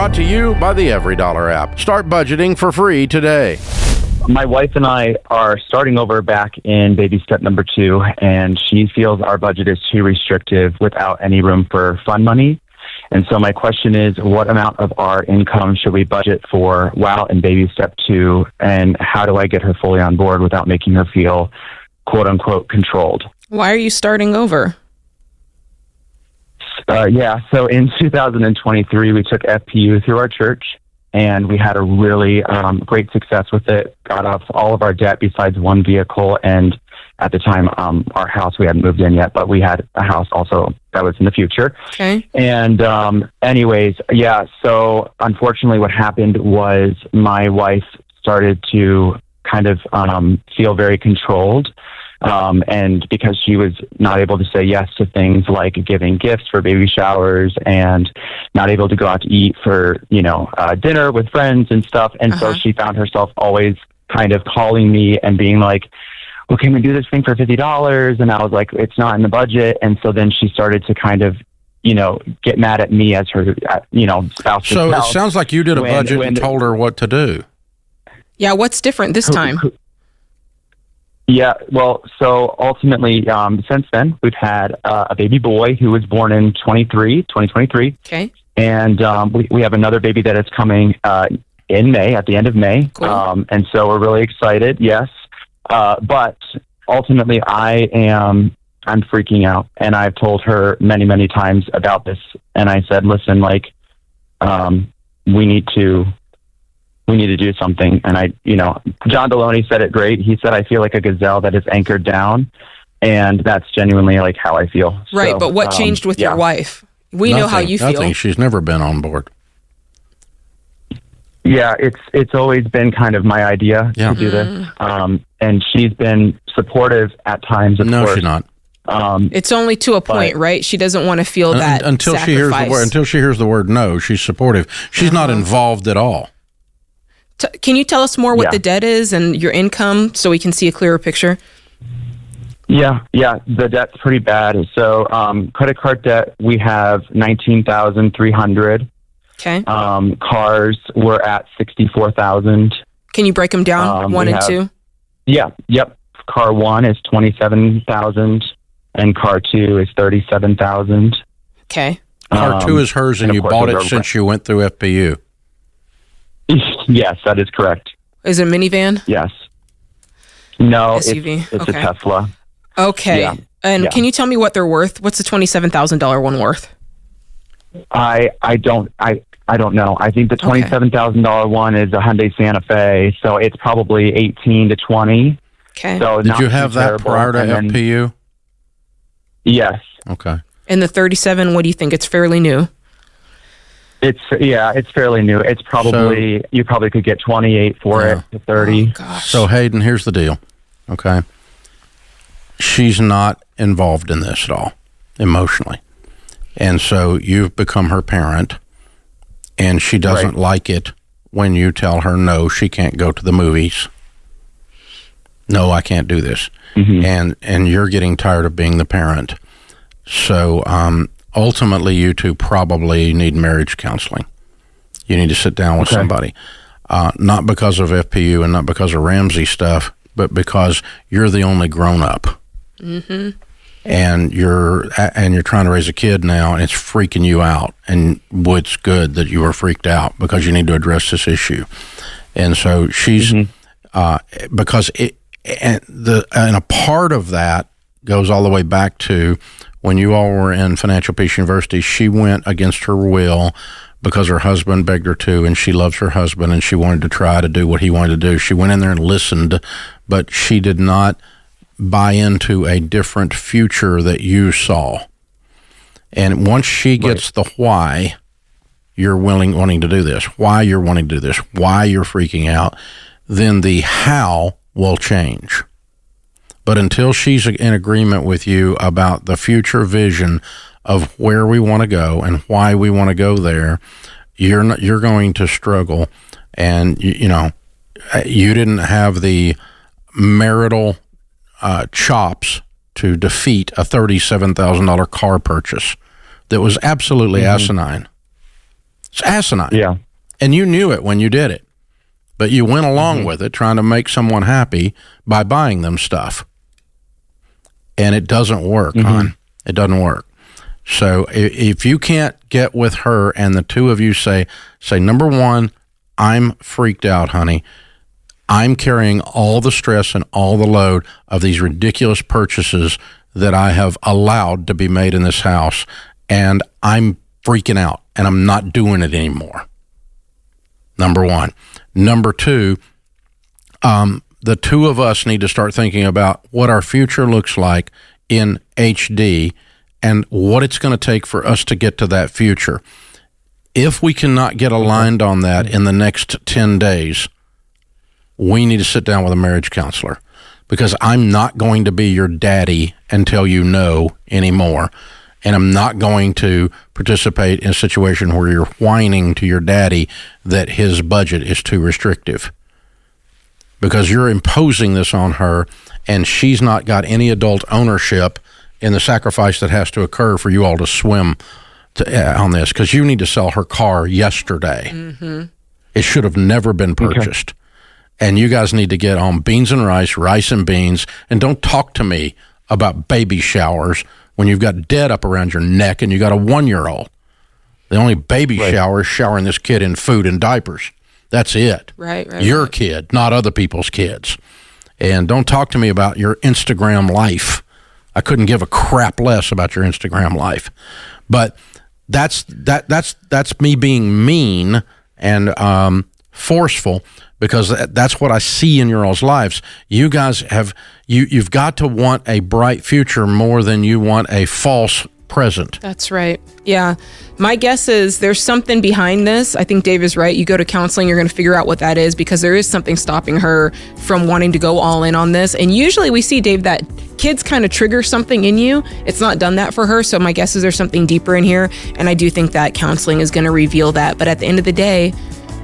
Brought to you by the EveryDollar app. Start budgeting for free today. My wife and I are starting over back in baby step number 2, and she feels our budget is too restrictive without any room for fun money. And so my question is, what amount of our income should we budget for while in baby step 2, and how do I get her fully on board without making her feel quote unquote controlled? Why are you starting over? So in 2023, we took FPU through our church, and we had a really great success with it. Got off all of our debt besides one vehicle, and at the time, our house, we hadn't moved in yet, but we had a house also that was in the future. Okay. And so unfortunately what happened was my wife started to kind of feel very controlled. And because she was not able to say yes to things like giving gifts for baby showers and not able to go out to eat for, dinner with friends and stuff. And so she found herself always kind of calling me and being like, well, can we do this thing for $50? And I was like, it's not in the budget. And so then she started to kind of, get mad at me as her, spouse. So it sounds like you did a budget and told her what to do. Yeah, what's different this time? Yeah, well, so ultimately, since then, we've had a baby boy who was born in 2023. Okay. And we have another baby that is coming in May, at the end of May. Cool. And so we're really excited, yes. But ultimately, I'm freaking out. And I've told her many, many times about this. And I said, listen, we need to do something. And John Deloney said it great. He said, I feel like a gazelle that is anchored down. And that's genuinely like how I feel. Right. So, but what changed with your wife? We know how you feel. Nothing. She's never been on board. Yeah, it's always been kind of my idea to do this. And she's been supportive at times, of course. No, she's not. It's only to a point, right? She doesn't want to feel that until sacrifice. She hears the word no. She's supportive. She's not involved at all. Can you tell us more what the debt is and your income so we can see a clearer picture? Yeah, the debt's pretty bad. So credit card debt, we have $19,300. Okay. Cars, we're at $64,000. Can you break them down, 1 and 2? Yeah, yep. Car 1 is $27,000, and car 2 is $37,000. Okay. Car 2 is hers, and you bought it since you went through FPU. Yes, that is correct. Is it a minivan? Yes. No, SUV. It's a Tesla. Okay. Yeah. And can you tell me what they're worth? What's the $27,000 one worth? I don't know. I think the $27,000 one is a Hyundai Santa Fe, so it's probably 18 to 20. Okay. So did you have that prior to FPU? Yes. Okay. And the 37, what do you think? It's fairly new. It's fairly new. It's probably you probably could get 28 for it to 30. Oh, gosh. So Hayden, here's the deal. Okay. She's not involved in this at all emotionally. And so you've become her parent, and she doesn't like it when you tell her no, she can't go to the movies. No, I can't do this. Mm-hmm. And you're getting tired of being the parent. So ultimately, you two probably need marriage counseling. You need to sit down with somebody. Not because of FPU and not because of Ramsey stuff, but because you're the only grown-up. Mm-hmm. And you're trying to raise a kid now, and it's freaking you out. And it's good that you are freaked out because you need to address this issue. And so she's because and a part of that goes all the way back to when you all were in Financial Peace University. She went against her will because her husband begged her to, and she loves her husband, and she wanted to try to do what he wanted to do. She went in there and listened, but she did not buy into a different future that you saw. And once she gets the why you're wanting to do this, why you're wanting to do this, why you're freaking out, then the how will change. But until she's in agreement with you about the future vision of where we want to go and why we want to go there, you're going to struggle. And you didn't have the marital chops to defeat a $37,000 car purchase that was absolutely asinine. It's asinine. Yeah. And you knew it when you did it. But you went along with it, trying to make someone happy by buying them stuff. And it doesn't work, hon. It doesn't work. So if you can't get with her and the two of you say, number one, I'm freaked out, honey. I'm carrying all the stress and all the load of these ridiculous purchases that I have allowed to be made in this house, and I'm freaking out, and I'm not doing it anymore. Number one. Number two, the two of us need to start thinking about what our future looks like in HD and what it's going to take for us to get to that future. If we cannot get aligned on that in the next 10 days, we need to sit down with a marriage counselor, because I'm not going to be your daddy until you know anymore. And I'm not going to participate in a situation where you're whining to your daddy that his budget is too restrictive, because you're imposing this on her, and she's not got any adult ownership in the sacrifice that has to occur for you all to swim on this, because you need to sell her car yesterday. It should have never been purchased. Okay. And you guys need to get on beans and rice and beans, and don't talk to me about baby showers when you've got debt up around your neck and you got a 1-year-old. The only baby shower is showering this kid in food and diapers. That's it. Right. Your kid, not other people's kids. And don't talk to me about your Instagram life. I couldn't give a crap less about your Instagram life. But that's me being mean and forceful, because that's what I see in your all's lives. You guys have, you've got to want a bright future more than you want a false present. That's right. Yeah. My guess is there's something behind this. I think Dave is right. You go to counseling, you're going to figure out what that is, because there is something stopping her from wanting to go all in on this. And usually we see, Dave, that kids kind of trigger something in you. It's not done that for her. So my guess is there's something deeper in here. And I do think that counseling is going to reveal that. But at the end of the day,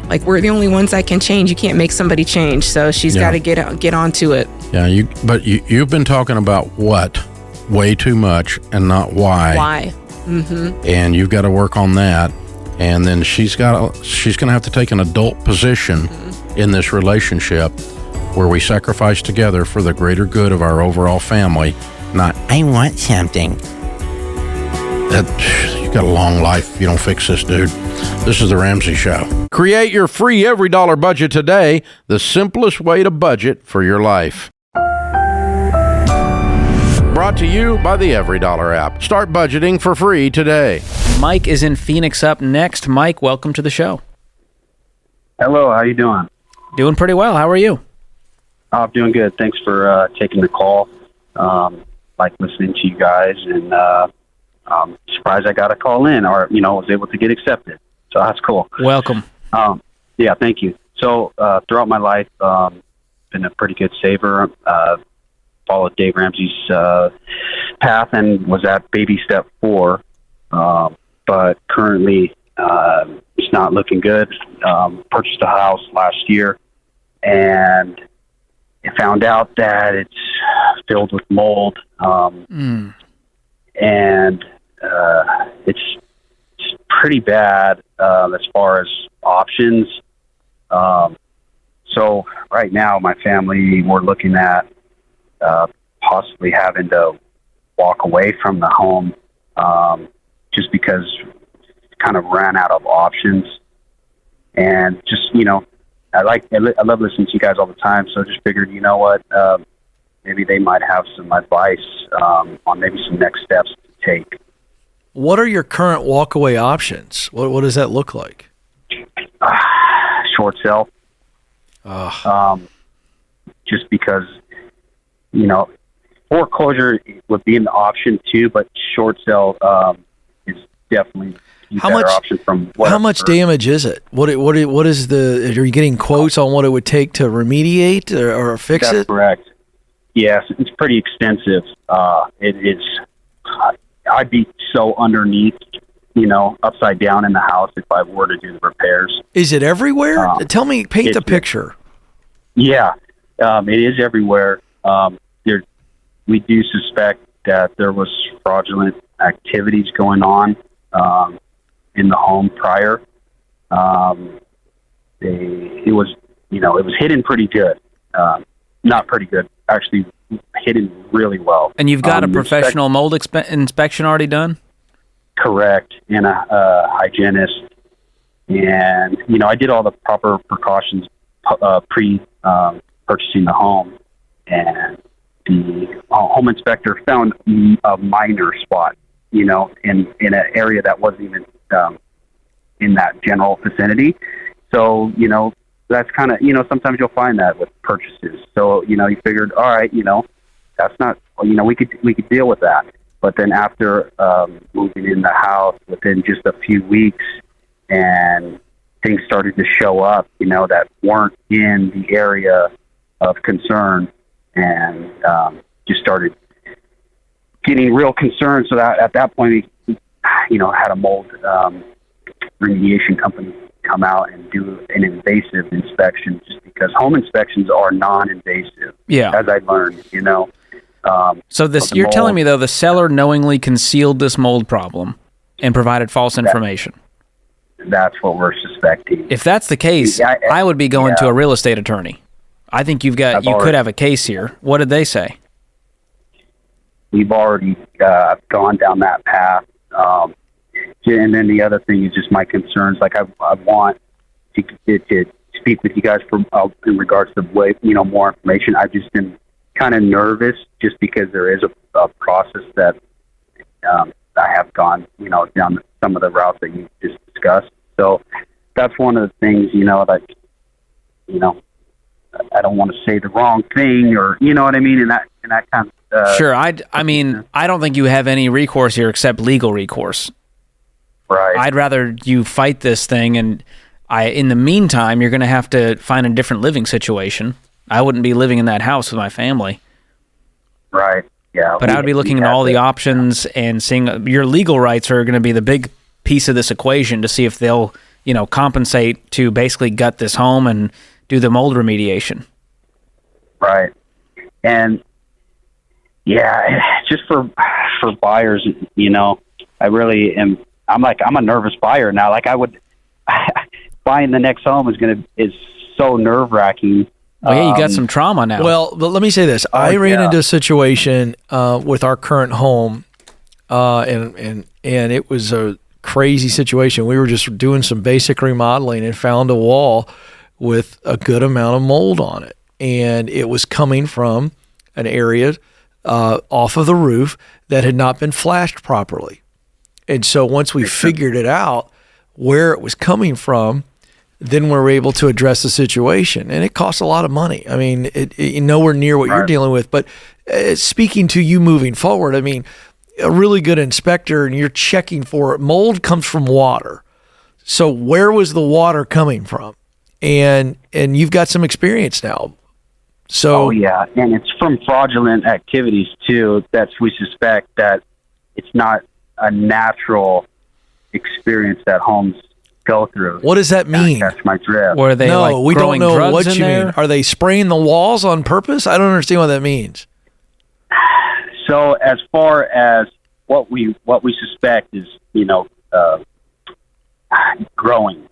like, we're the only ones that can change. You can't make somebody change. So she's got to get onto it. Yeah. You've been talking about what way too much and not why. Why? Mm-hmm. And you've got to work on that. And then she's going to have to take an adult position in this relationship where we sacrifice together for the greater good of our overall family. Not, I want something. You got a long life if you don't fix this, dude. This is The Ramsey Show. Create your free every dollar budget today, the simplest way to budget for your life. Brought to you by the Every Dollar app. Start budgeting for free today. Mike is in Phoenix up next. Mike, welcome to the show. Hello, how you doing? Doing pretty well. How are you? I'm doing good. Thanks for taking the call. Like listening to you guys, and I'm surprised I got a call in, or was able to get accepted. So that's cool. Welcome. Yeah, thank you. So throughout my life, been a pretty good saver. Followed Dave Ramsey's path and was at baby step 4. But currently, it's not looking good. Purchased a house last year, and I found out that it's filled with mold. And it's pretty bad as far as options. So right now, my family, we're looking at possibly having to walk away from the home just because kind of ran out of options. And just, I love listening to you guys all the time, so just figured, maybe they might have some advice on maybe some next steps to take. What are your current walkaway options? What does that look like? Short sale. Just because, foreclosure would be an option too, but short sale is definitely a better option from what how much damage is it? What is are you getting quotes on what it would take to remediate or fix it? That's correct. Yes, it's pretty extensive. It is. I'd be so underneath, upside down in the house if I were to do the repairs. Is it everywhere? Tell me, paint the picture. Yeah, it is everywhere. We do suspect that there was fraudulent activities going on in the home prior. It was, it was hidden pretty good. Not pretty good, actually hidden really well. And you've got a professional mold inspection already done? Correct, and a hygienist. And, I did all the proper precautions pre-purchasing the home. And the home inspector found a minor spot, in an area that wasn't even in that general vicinity. So, that's kind of, sometimes you'll find that with purchases. So, you figured, all right, that's not, we could deal with that. But then after moving in the house within just a few weeks, and things started to show up, that weren't in the area of concern, and just started getting real concerned. So that at that point, we, had a mold remediation company come out and do an invasive inspection, just because home inspections are non-invasive. Yeah, as I learned, So you're telling me though the seller knowingly concealed this mold problem and provided false information. That's what we're suspecting. If that's the case, I would be going to a real estate attorney. I think you could have a case here. What did they say? We've already gone down that path. And then the other thing is just my concerns. Like I want to speak with you guys in regards to more information. I've just been kind of nervous just because there is a process that I have gone down some of the routes that you just discussed. So that's one of the things that I don't want to say the wrong thing, or what I mean, and that kind of sure. I mean, I don't think you have any recourse here except legal recourse. Right. I'd rather you fight this thing, and in the meantime, you're going to have to find a different living situation. I wouldn't be living in that house with my family. Right. Yeah. But I would be looking at all the options and seeing your legal rights are going to be the big piece of this equation to see if they'll, compensate to basically gut this home and do the mold remediation. Right. And just for buyers, I really am. I'm a nervous buyer now. Like buying the next home is so nerve wracking. Oh yeah, you got some trauma now. Well, but let me say this: I ran into a situation with our current home, and it was a crazy situation. We were just doing some basic remodeling and found a wall with a good amount of mold on it, and it was coming from an area off of the roof that had not been flashed properly. And so once we figured it out where it was coming from, then we were able to address the situation. And it costs a lot of money. I mean, it nowhere near what you're dealing with. But speaking to you moving forward, I mean, a really good inspector, and you're checking for it. Mold comes from water. So where was the water coming from? And you've got some experience now. So, oh, yeah. And it's from fraudulent activities, too, that we suspect that it's not a natural experience that homes go through. What does that mean? That's my drift. Or are they we don't know drugs what you mean. Are they spraying the walls on purpose? I don't understand what that means. So as far as what we suspect is, growing.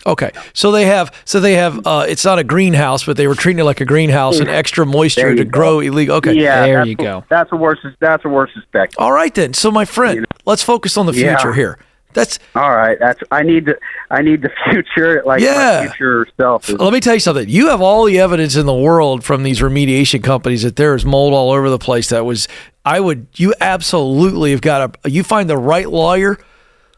Okay, so they have. It's not a greenhouse, but they were treating it like a greenhouse and extra moisture to grow illegal. Okay, yeah, there you go. That's what we're suspecting. All right then. So my friend, let's focus on the future here. That's all right. I need the future, like my future self. Let me tell you something. You have all the evidence in the world from these remediation companies that there is mold all over the place. You absolutely have got you find the right lawyer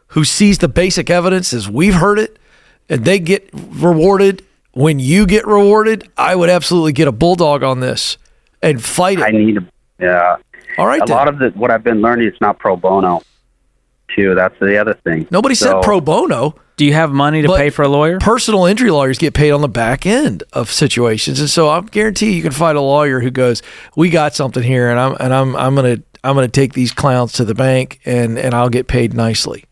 who sees the basic evidence as we've heard it, and they get rewarded. When you get rewarded, I would absolutely get a bulldog on this and fight it. All right. A lot of what I've been learning, it's not pro bono, too. That's the other thing. Nobody said pro bono. Do you have money to pay for a lawyer? Personal injury lawyers get paid on the back end of situations, and so I guarantee you can find a lawyer who goes, "We got something here, and I'm gonna take these clowns to the bank, and I'll get paid nicely."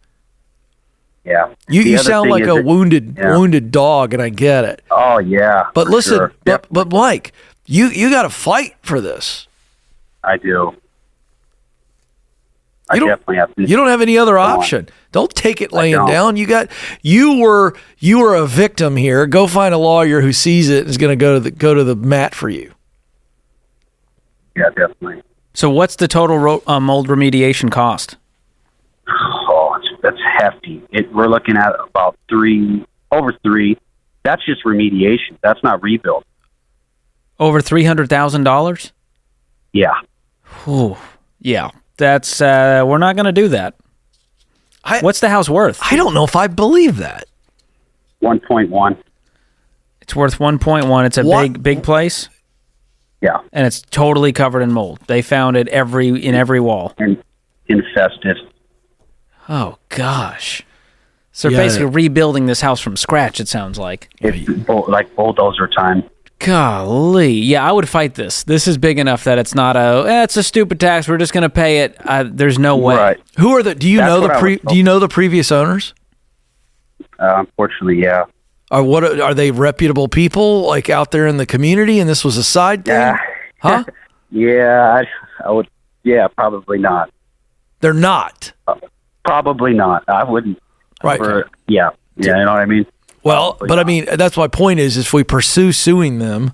Yeah. You sound like a wounded dog, and I get it. Oh yeah. But listen, sure. but Mike, you got to fight for this. I do. I definitely have to. You don't have any other option. Don't take it laying down. You were a victim here. Go find a lawyer who sees it and is going to go to the mat for you. Yeah, definitely. So what's the total mold remediation cost? Oh, that's hefty. We're looking at about over three. That's just remediation. That's not rebuild. Over $300,000? Yeah. Ooh, yeah. That's we're not going to do that. What's the house worth? I don't know if I believe that. 1.1. It's worth 1.1. It's a big place. Yeah. And it's totally covered in mold. They found it in every wall. And infested. Oh gosh. So they're basically rebuilding this house from scratch, it sounds like. It's like bulldozer time. Golly. Yeah, I would fight this. This is big enough that it's not it's a stupid tax. We're just going to pay it. There's no way. Right. Who are do you know the previous owners? Unfortunately, yeah. Are they reputable people like out there in the community and this was a side thing? Yeah. Huh? Yeah, I would. Yeah, probably not. They're not. Probably not. I wouldn't. Right. Yeah, you know what I mean? Well, Probably but not. I mean, that's my point is if we pursue suing them,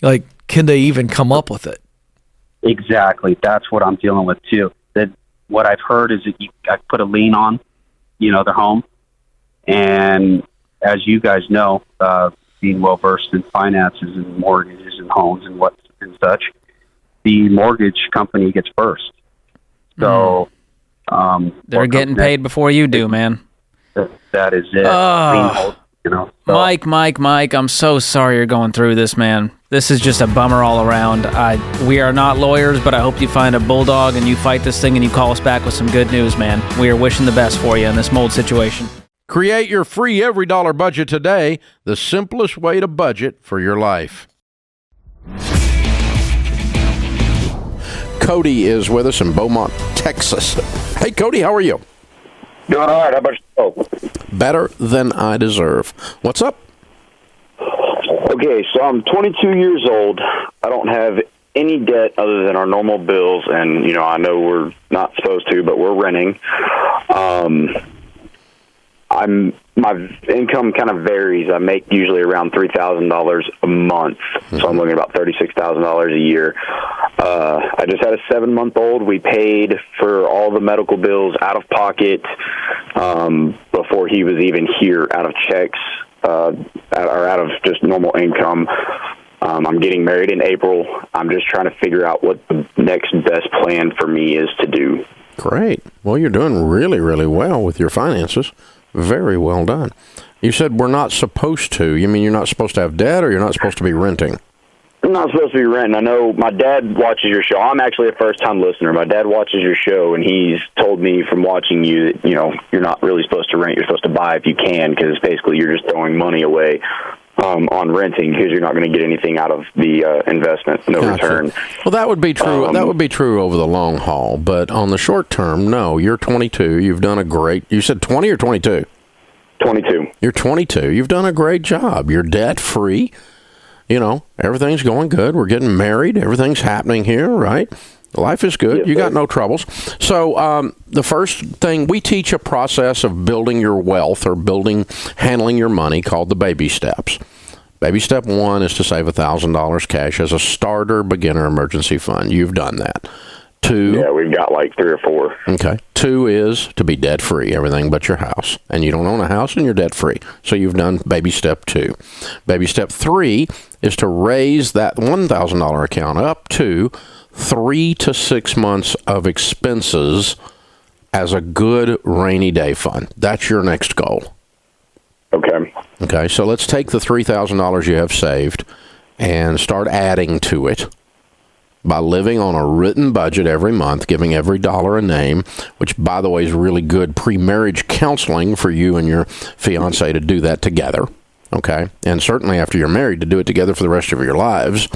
like, can they even come up with it? Exactly. That's what I'm dealing with too. That what I've heard is that I put a lien on, their home, and as you guys know, being well versed in finances and mortgages and homes and what and such, the mortgage company gets first. So they're getting paid before you do, man. That is it. So. Mike, I'm so sorry you're going through this, man. This is just a bummer all around. We are not lawyers, but I hope you find a bulldog and you fight this thing and you call us back with some good news, man. We are wishing the best for you in this mold situation. Create your free every dollar budget today, the simplest way to budget for your life. Cody is with us in Beaumont, Texas. Hey, Cody, how are you? Doing all right. How about yourself? Better than I deserve. What's up? Okay, so I'm 22 years old. I don't have any debt other than our normal bills, and, I know we're not supposed to, but we're renting. My income kind of varies. I make usually around $3,000 a month, so I'm looking at about $36,000 a year. I just had a 7-month-old. We paid for all the medical bills out of pocket before he was even here, out of checks or out of just normal income. I'm getting married in April. I'm just trying to figure out what the next best plan for me is to do. Great. Well, you're doing really, really well with your finances. Very well done. You said we're not supposed to. You mean you're not supposed to have debt or you're not supposed to be renting? I'm not supposed to be renting. I know my dad watches your show. I'm actually a first-time listener. My dad watches your show, and he's told me from watching you that, you're not really supposed to rent. You're supposed to buy if you can, because basically you're just throwing money away on renting because you're not going to get anything out of the investment, no return. Well, that would be true. That would be true over the long haul, but on the short term, no. You're 22. You've done a great. You said 20 or 22? 22. You're 22. You've done a great job. You're debt free. Everything's going good. We're getting married. Everything's happening here, right? Life is good. Yes, you got no troubles. So the first thing, we teach a process of building your wealth or handling your money called the baby steps. Baby step 1 is to save $1,000 cash as a starter beginner emergency fund. You've done that. 2. Yeah, we've got like 3 or 4. Okay. 2 is to be debt free, everything but your house. And you don't own a house and you're debt free. So you've done baby step 2. Baby step 3 is to raise that $1,000 account up to 3 to 6 months of expenses as a good rainy day fund. That's your next goal. Okay, so let's take the $3,000 you have saved and start adding to it by living on a written budget every month, giving every dollar a name, which, by the way, is really good pre-marriage counseling for you and your fiancé to do that together, okay? And certainly after you're married, to do it together for the rest of your lives,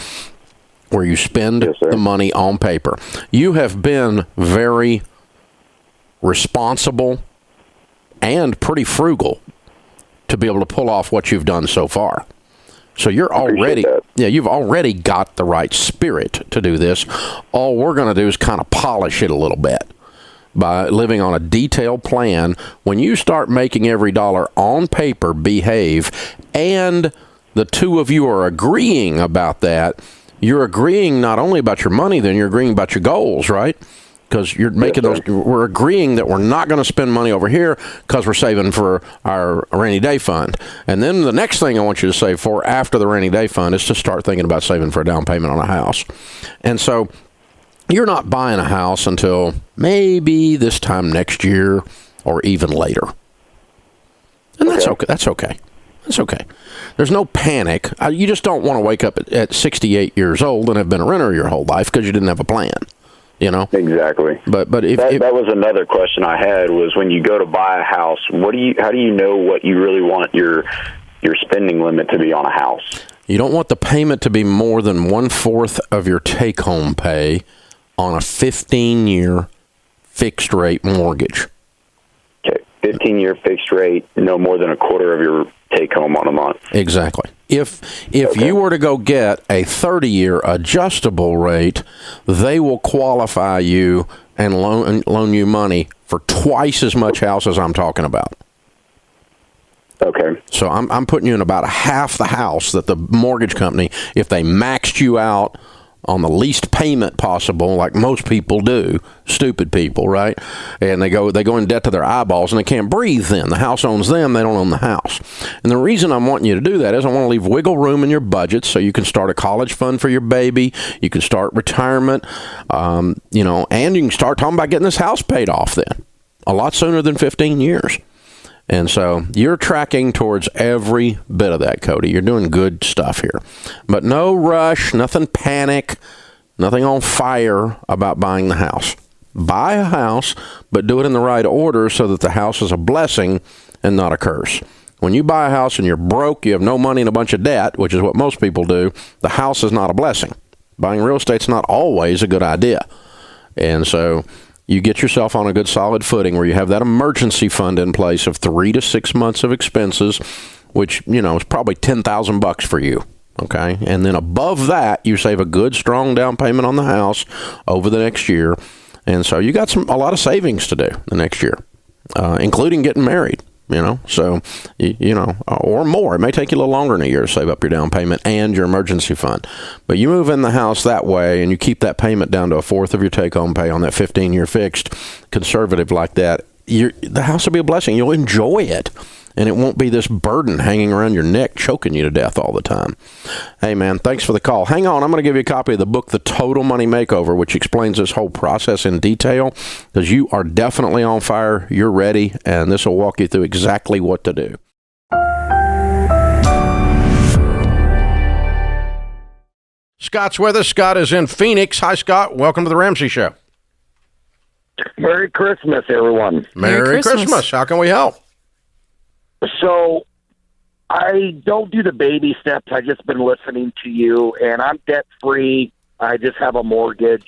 where you spend the money on paper. You have been very responsible and pretty frugal to be able to pull off what you've done so far. So you've already got the right spirit to do this. All we're going to do is kind of polish it a little bit. by living on a detailed plan, when you start making every dollar on paper behave, and the two of you are agreeing about that, you're agreeing not only about your money, then you're agreeing about your goals, right? Because you're making we're agreeing that we're not going to spend money over here because we're saving for our rainy day fund. And then the next thing I want you to save for after the rainy day fund is to start thinking about saving for a down payment on a house. And so you're not buying a house until maybe this time next year or even later. And that's okay. That's okay. That's okay. There's no panic. You just don't want to wake up at 68 years old and have been a renter your whole life because you didn't have a plan. You know? Exactly. But if that was another question I had, was when you go to buy a house, how do you know what you really want your spending limit to be on a house? You don't want the payment to be more than 1/4 of your take-home pay on a 15-year fixed rate mortgage. Okay, 15-year fixed rate, no more than 1/4 of your take-home on a month. Exactly. If you were to go get a 30-year adjustable rate, they will qualify you and loan you money for twice as much house as I'm talking about. Okay. So I'm putting you in about half the house that the mortgage company, if they maxed you out on the least payment possible, like most people do, stupid people, right? And they go in debt to their eyeballs and they can't breathe then. The house owns them, they don't own the house. And the reason I'm wanting you to do that is I want to leave wiggle room in your budget so you can start a college fund for your baby, you can start retirement, and you can start talking about getting this house paid off then, a lot sooner than 15 years. And so you're tracking towards every bit of that, Cody. You're doing good stuff here. But no rush, nothing panic, nothing on fire about buying the house. Buy a house, but do it in the right order so that the house is a blessing and not a curse. When you buy a house and you're broke, you have no money and a bunch of debt, which is what most people do, the house is not a blessing. Buying real estate's not always a good idea. And so you get yourself on a good solid footing where you have that emergency fund in place of 3 to 6 months of expenses, which, is probably $10,000 for you. Okay. And then above that, you save a good, strong down payment on the house over the next year. And so you got a lot of savings to do the next year, including getting married. So, or more. It may take you a little longer than a year to save up your down payment and your emergency fund. But you move in the house that way and you keep that payment down to 1/4 of your take-home pay on that 15-year fixed, conservative like that, the house will be a blessing. You'll enjoy it. And it won't be this burden hanging around your neck, choking you to death all the time. Hey, man, thanks for the call. Hang on. I'm going to give you a copy of the book, The Total Money Makeover, which explains this whole process in detail, because you are definitely on fire. You're ready, and this will walk you through exactly what to do. Scott's with us. Scott is in Phoenix. Hi, Scott. Welcome to the Ramsey Show. Merry Christmas, everyone. Merry Christmas. How can we help? So I don't do the baby steps. I've just been listening to you, and I'm debt-free. I just have a mortgage.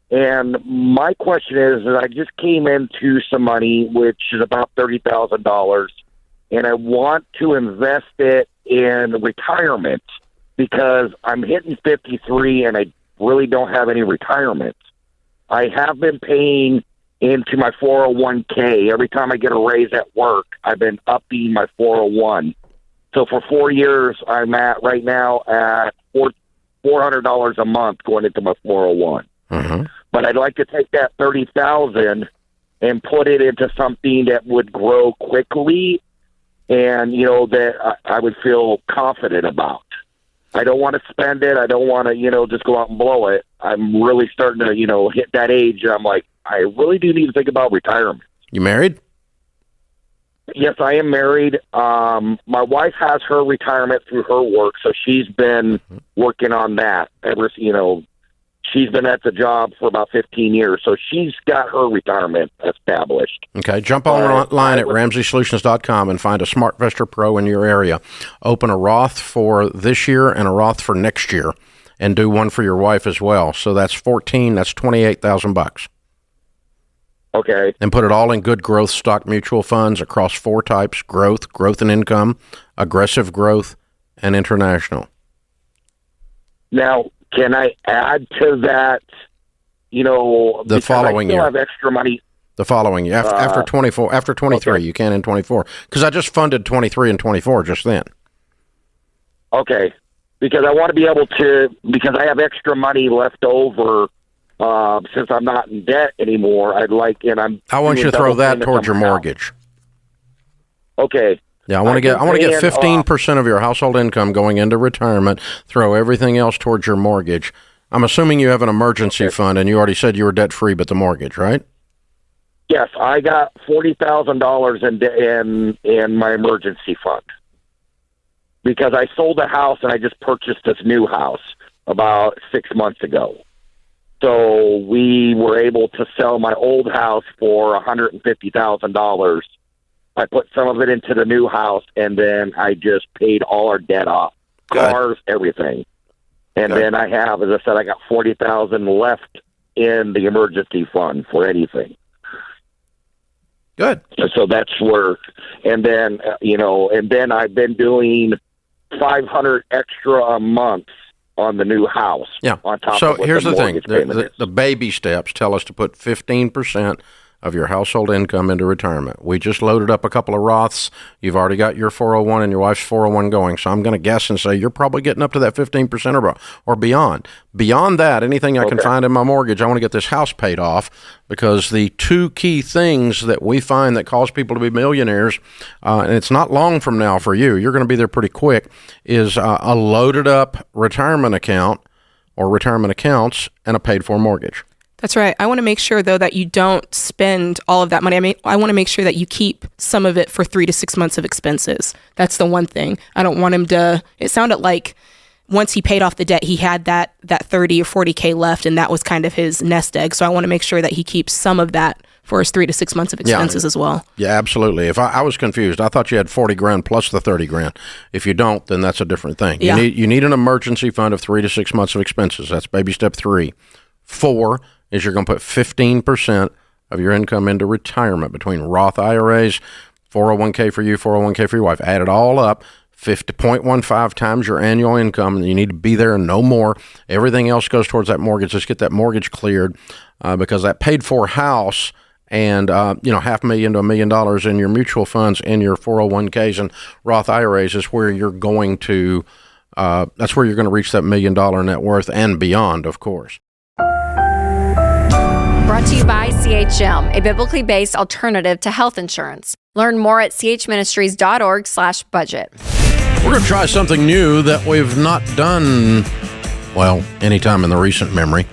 And my question is that I just came into some money, which is about $30,000, and I want to invest it in retirement because I'm hitting 53 and I really don't have any retirement. I have been paying into my 401k. Every time I get a raise at work, I've been upping my 401. So for 4 years, I'm right now at $400 a month going into my 401. Mm-hmm. But I'd like to take that $30,000 and put it into something that would grow quickly and, that I would feel confident about. I don't want to spend it. I don't want to, just go out and blow it. I'm really starting to, hit that age. And I'm like, I really do need to think about retirement. You married? Yes, I am married. My wife has her retirement through her work, so she's been working on that she's been at the job for about 15 years, so she's got her retirement established. Okay, jump online at RamseySolutions.com and find a SmartVestor Pro in your area. Open a Roth for this year and a Roth for next year, and do one for your wife as well. So that's $28,000. Okay. And put it all in good growth stock mutual funds across 4 types: growth and income, aggressive growth, and international. Now, can I add to that, the following year? I still have extra money. the following year after 24, after 23. Okay. You can in 24 because I just funded 23 and 24 just then. Okay, because I want to be able to, because I have extra money left over since I'm not in debt anymore. I want you to throw that towards your mortgage. Okay. Yeah, I want to get 15% of your household income going into retirement. Throw everything else towards your mortgage. I'm assuming you have an emergency fund, and you already said you were debt free, but the mortgage, right? Yes, I got $40,000 in my emergency fund because I sold a house and I just purchased this new house about 6 months ago. So we were able to sell my old house for $150,000. I put some of it into the new house, and then I just paid all our debt off, cars, everything. And then I have, as I said, I got $40,000 left in the emergency fund for anything. Good. So that's where, and then I've been doing $500 extra a month on the new house. Yeah. On top so of what here's the thing: the baby steps tell us to put 15% of your household income into retirement. We just loaded up a couple of Roths. You've already got your 401 and your wife's 401 going. So I'm going to guess and say you're probably getting up to that 15% or beyond. Beyond that, anything I can find in my mortgage, I want to get this house paid off, because the two key things that we find that cause people to be millionaires, and it's not long from now for you, you're going to be there pretty quick, is a loaded up retirement account or retirement accounts and a paid for mortgage. That's right. I want to make sure, though, that you don't spend all of that money. I want to make sure that you keep some of it for 3 to 6 months of expenses. That's the one thing. I don't want him to. It sounded like once he paid off the debt, he had that 30 or 40K left, and that was kind of his nest egg. So I want to make sure that he keeps some of that for his 3 to 6 months of expenses as well. Yeah, absolutely. If I was confused, I thought you had 40 grand plus the 30 grand. If you don't, then that's a different thing. Yeah. You need an emergency fund of 3 to 6 months of expenses. That's baby step 3. 4 is you're going to put 15% of your income into retirement between Roth IRAs, 401k for you, 401k for your wife. Add it all up, 0.15 times your annual income, and you need to be there and no more. Everything else goes towards that mortgage. Just get that mortgage cleared, because that paid for house and $500,000 to $1 million in your mutual funds and your 401ks and Roth IRAs is where you're going to that's where you're going to reach that $1 million net worth and beyond, of course. Brought to you by CHM, a biblically based alternative to health insurance. Learn more at chministries.org/budget. We're going to try something new that we've not done, anytime in the recent memory.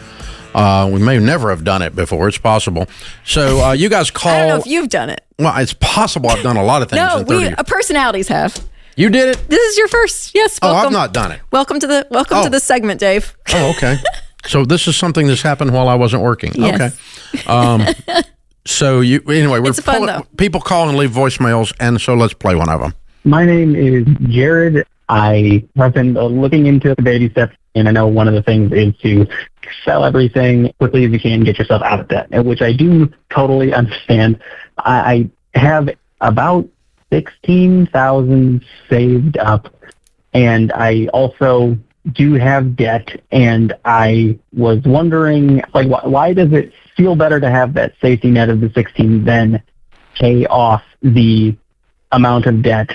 We may never have done it before. It's possible. So you guys call. I don't know if you've done it. Well, it's possible I've done a lot of things in 30 years. Personalities have. You did it? This is your first. Yes. Welcome. I've not done it. Welcome to the segment, Dave. Oh, okay. So this is something that's happened while I wasn't working. Yes. Okay. So we're fun, though. People call and leave voicemails, and so let's play one of them. My name is Jared. I have been looking into the baby steps, and I know one of the things is to sell everything quickly as you can, get yourself out of debt, which I do totally understand. I have about $16,000 saved up, and I also do have debt, and I was wondering, why does it feel better to have that safety net of the 16 than pay off the amount of debt,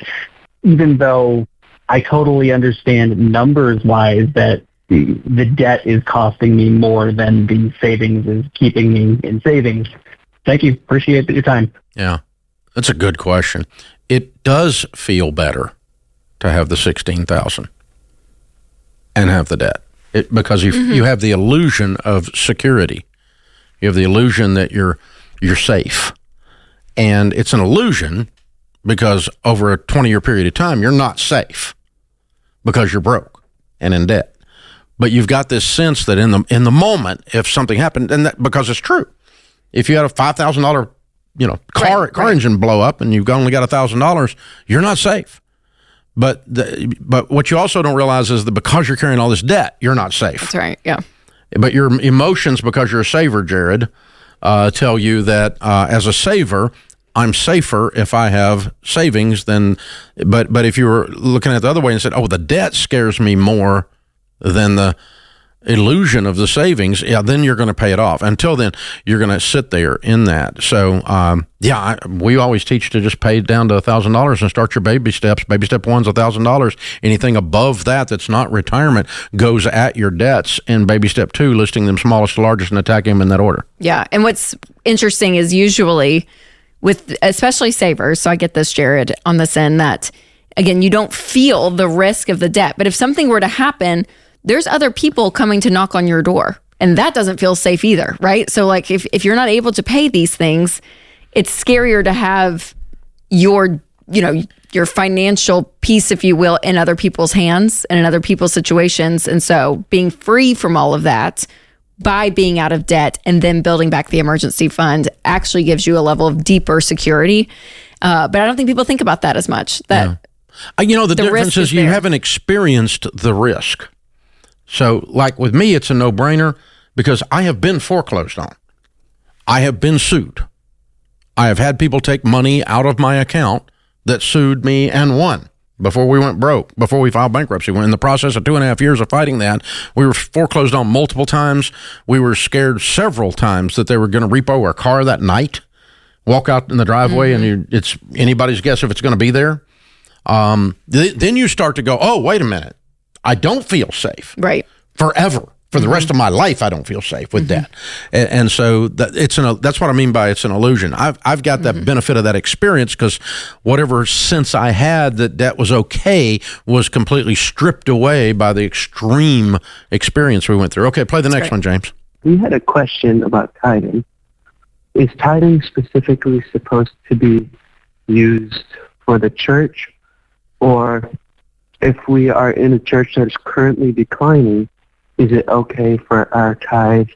even though I totally understand numbers-wise that the debt is costing me more than the savings is keeping me in savings. Thank you. Appreciate your time. Yeah, that's a good question. It does feel better to have the $16,000 and have the debt, because you have the illusion of security. You have the illusion that you're safe, and it's an illusion because over a 20-year period of time you're not safe because you're broke and in debt. But you've got this sense that in the moment, if something happened, and that because it's true, if you had a $5,000 car engine blow up and you've only got $1,000, you're not safe. But what you also don't realize is that because you're carrying all this debt, you're not safe. That's right, yeah. But your emotions, because you're a saver, Jared, tell you that as a saver, I'm safer if I have savings than. But if you were looking at it the other way and said, "Oh, the debt scares me more than the illusion of the savings, then you're going to pay it off. Until then, you're going to sit there in that. So, we always teach to just pay down to $1,000 and start your baby steps. Baby step one's $1,000. Anything above that that's not retirement goes at your debts. And baby step two, listing them smallest to largest and attacking them in that order. Yeah. And what's interesting is usually with especially savers, so I get this, Jared, on this end, that again, you don't feel the risk of the debt. But if something were to happen, there's other people coming to knock on your door, and that doesn't feel safe either, right? So like if you're not able to pay these things, it's scarier to have your financial piece, if you will, in other people's hands and in other people's situations. And so being free from all of that by being out of debt and then building back the emergency fund actually gives you a level of deeper security. But I don't think people think about that as much. The difference is you haven't experienced the risk. So, like with me, it's a no-brainer because I have been foreclosed on. I have been sued. I have had people take money out of my account that sued me and won before we went broke, before we filed bankruptcy. In the process of 2.5 years of fighting that, we were foreclosed on multiple times. We were scared several times that they were going to repo our car that night, walk out in the driveway, and it's anybody's guess if it's going to be there. Then you start to go, oh, wait a minute. I don't feel safe. Right. Forever. For the rest of my life, I don't feel safe with debt. And so that's what I mean by it's an illusion. I've got that benefit of that experience because whatever sense I had that debt was okay was completely stripped away by the extreme experience we went through. Okay, play the next one, James. We had a question about tithing. Is tithing specifically supposed to be used for the church, or if we are in a church that is currently declining, is it okay for our tithe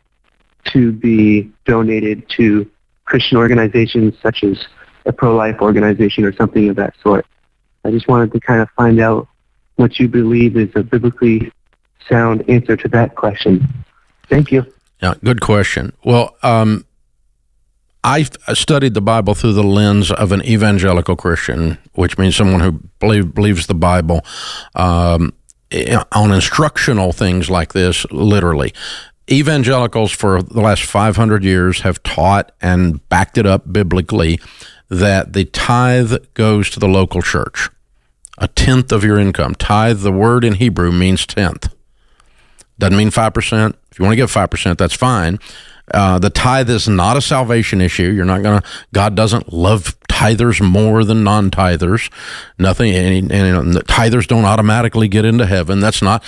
to be donated to Christian organizations such as a pro-life organization or something of that sort? I just wanted to kind of find out what you believe is a biblically sound answer to that question. Thank you. Yeah, good question. Well, I studied the Bible through the lens of an evangelical Christian, which means someone who believes the Bible on instructional things like this, literally. Evangelicals for the last 500 years have taught and backed it up biblically that the tithe goes to the local church. A tenth of your income. Tithe, the word in Hebrew, means tenth. Doesn't mean 5%. If you want to give 5%, that's fine. The tithe is not a salvation issue. God doesn't love tithers more than non-tithers. Nothing, and the tithers don't automatically get into heaven. That's not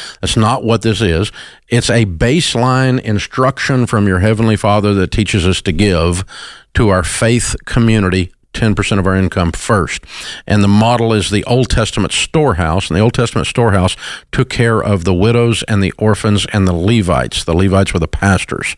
what this is. It's a baseline instruction from your Heavenly Father that teaches us to give to our faith community 10% of our income first. And the model is the Old Testament storehouse. And the Old Testament storehouse took care of the widows and the orphans and the Levites. The Levites were the pastors.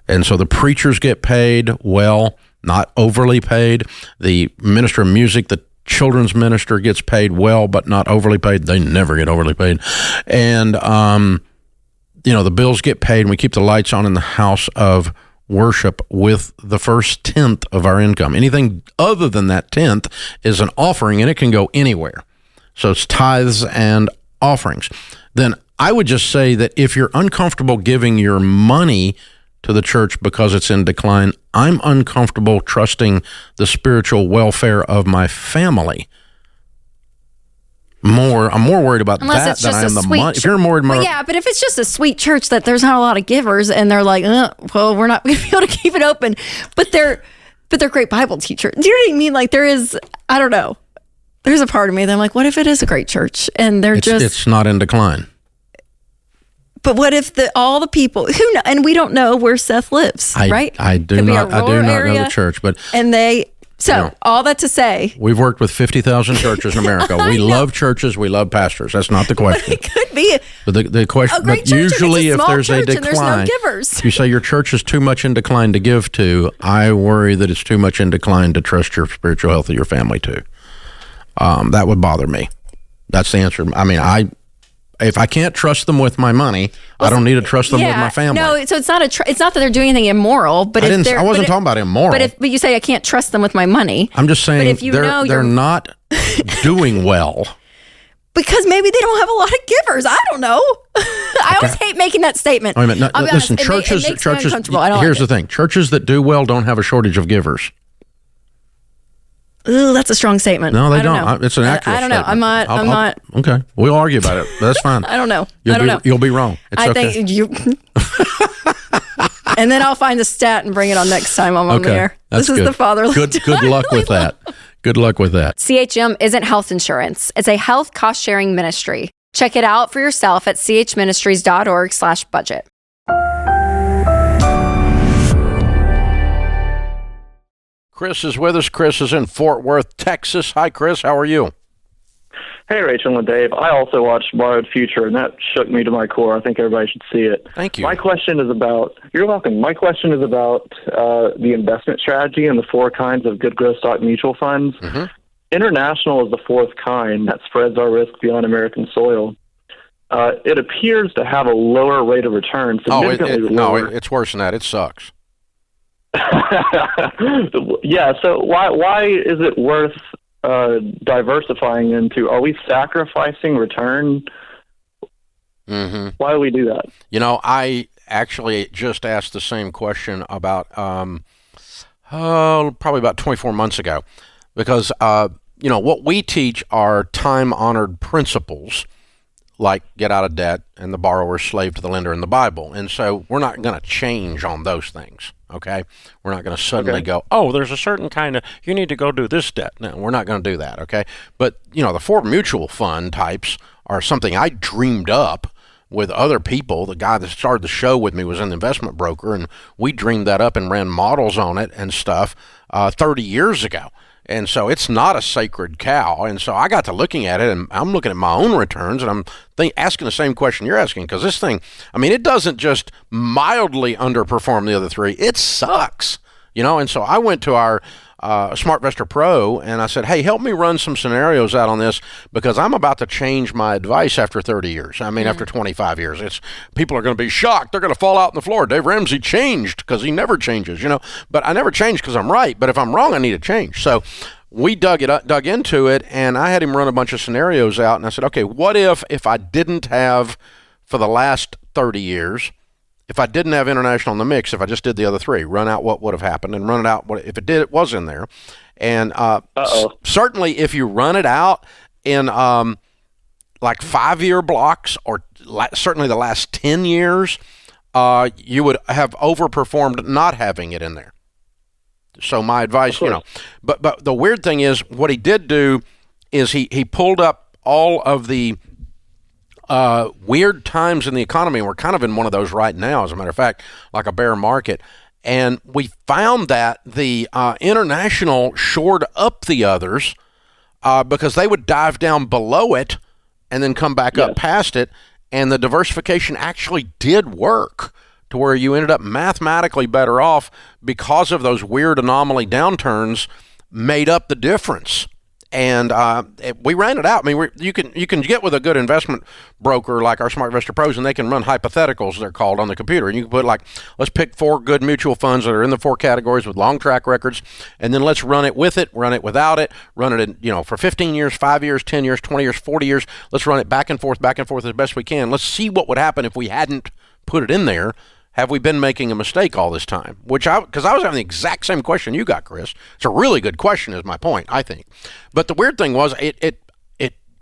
And so the preachers get paid well, not overly paid. The minister of music, the children's minister gets paid well, but not overly paid. They never get overly paid. And, the bills get paid, and we keep the lights on in the house of worship with the first tenth of our income. Anything other than that tenth is an offering, and it can go anywhere. So it's tithes and offerings. Then I would just say that if you're uncomfortable giving your money to the church because it's in decline, I'm uncomfortable trusting the spiritual welfare of my family. I'm more worried about that than I am the money. If you're more, but if it's just a sweet church that there's not a lot of givers and they're like, we're not going to be able to keep it open, but they're great Bible teachers. Do you know what I mean? Like I don't know. There's a part of me that I'm like, what if it is a great church and it's not in decline? But what if all the people who know, and we don't know where Seth lives, right? I do not know the church, but all that to say, we've worked with 50,000 churches in America. We love churches, we love pastors. That's not the question. It could be, but the question. But usually, if there's a decline, there's no givers. If you say your church is too much in decline to give to, I worry that it's too much in decline to trust your spiritual health of your family to. That would bother me. That's the answer. I mean, if I can't trust them with my money, I don't need to trust them with my family. No, so it's not it's not that they're doing anything immoral, but I wasn't talking about immoral. But you say I can't trust them with my money. I'm just saying they're not doing well. Because maybe they don't have a lot of givers. I don't know. I always hate making that statement. Wait a minute. I'll be Listen, honest, churches. it makes me uncomfortable. I don't Here's like the thing: churches that do well don't have a shortage of givers. Ooh, that's a strong statement. No, they I don't. It's an accurate I don't know. statement. I'm not. Okay, we'll argue about it, but that's fine. I don't know. You'll be wrong. It's I okay. think you. And then I'll find the stat and bring it on next time I'm on the air. That's this good. is the fatherly. Good luck with that. Good luck with that. CHM isn't health insurance. It's a health cost-sharing ministry. Check it out for yourself at chministries.org/budget. Chris is with us. Chris is in Fort Worth, Texas. Hi, Chris. How are you? Hey, Rachel and Dave. I also watched Borrowed Future, and that shook me to my core. I think everybody should see it. Thank you. My question is about, you're welcome. My question is about the investment strategy and the 4 kinds of good growth stock mutual funds. Mm-hmm. International is the 4th kind that spreads our risk beyond American soil. It appears to have a lower rate of return, significantly lower. No, it's worse than that. It sucks. Yeah, so why is it worth diversifying into? Are we sacrificing return? Mm-hmm. Why do we do that? You know, I actually just asked the same question about probably about 24 months ago, because what we teach are time-honored principles, like get out of debt and the borrower is slave to the lender in the Bible. And so we're not going to change on those things, okay? We're not going to suddenly go, oh, there's a certain kind of, you need to go do this debt. No, we're not going to do that, okay? But, the 4 mutual fund types are something I dreamed up with other people. The guy that started the show with me was an investment broker, and we dreamed that up and ran models on it and stuff 30 years ago. And so it's not a sacred cow. And so I got to looking at it, and I'm looking at my own returns, and I'm asking the same question you're asking, because this thing, it doesn't just mildly underperform the other 3. It sucks, And so I went to our SmartVestor Pro, and I said, hey, help me run some scenarios out on this, because I'm about to change my advice after 30 years. After 25 years. People are going to be shocked. They're going to fall out on the floor. Dave Ramsey changed because he never changes, But I never change because I'm right. But if I'm wrong, I need to change. So we dug into it, and I had him run a bunch of scenarios out, and I said, okay, what if I didn't have, for the last 30 years, if I didn't have international in the mix, if I just did the other 3, run out what would have happened, and run it out if it did, it was in there. And certainly if you run it out in like 5-year blocks, or certainly the last 10 years, you would have overperformed not having it in there. So my advice, but the weird thing is, what he did do is he pulled up all of the weird times in the economy. We're kind of in one of those right now, as a matter of fact, like a bear market. And we found that the international shored up the others because they would dive down below it and then come back up past it. And the diversification actually did work to where you ended up mathematically better off, because of those weird anomaly downturns made up the difference. And we ran it out. You can get with a good investment broker like our SmartVestor Pros, and they can run hypotheticals, they're called, on the computer. And you can put, let's pick 4 good mutual funds that are in the 4 categories with long track records, and then let's run it with it, run it without it, run it in, for 15 years, 5 years, 10 years, 20 years, 40 years. Let's run it back and forth as best we can. Let's see what would happen if we hadn't put it in there. Have we been making a mistake all this time? Because I was having the exact same question you got, Chris. It's a really good question, is my point, I think. But the weird thing was, it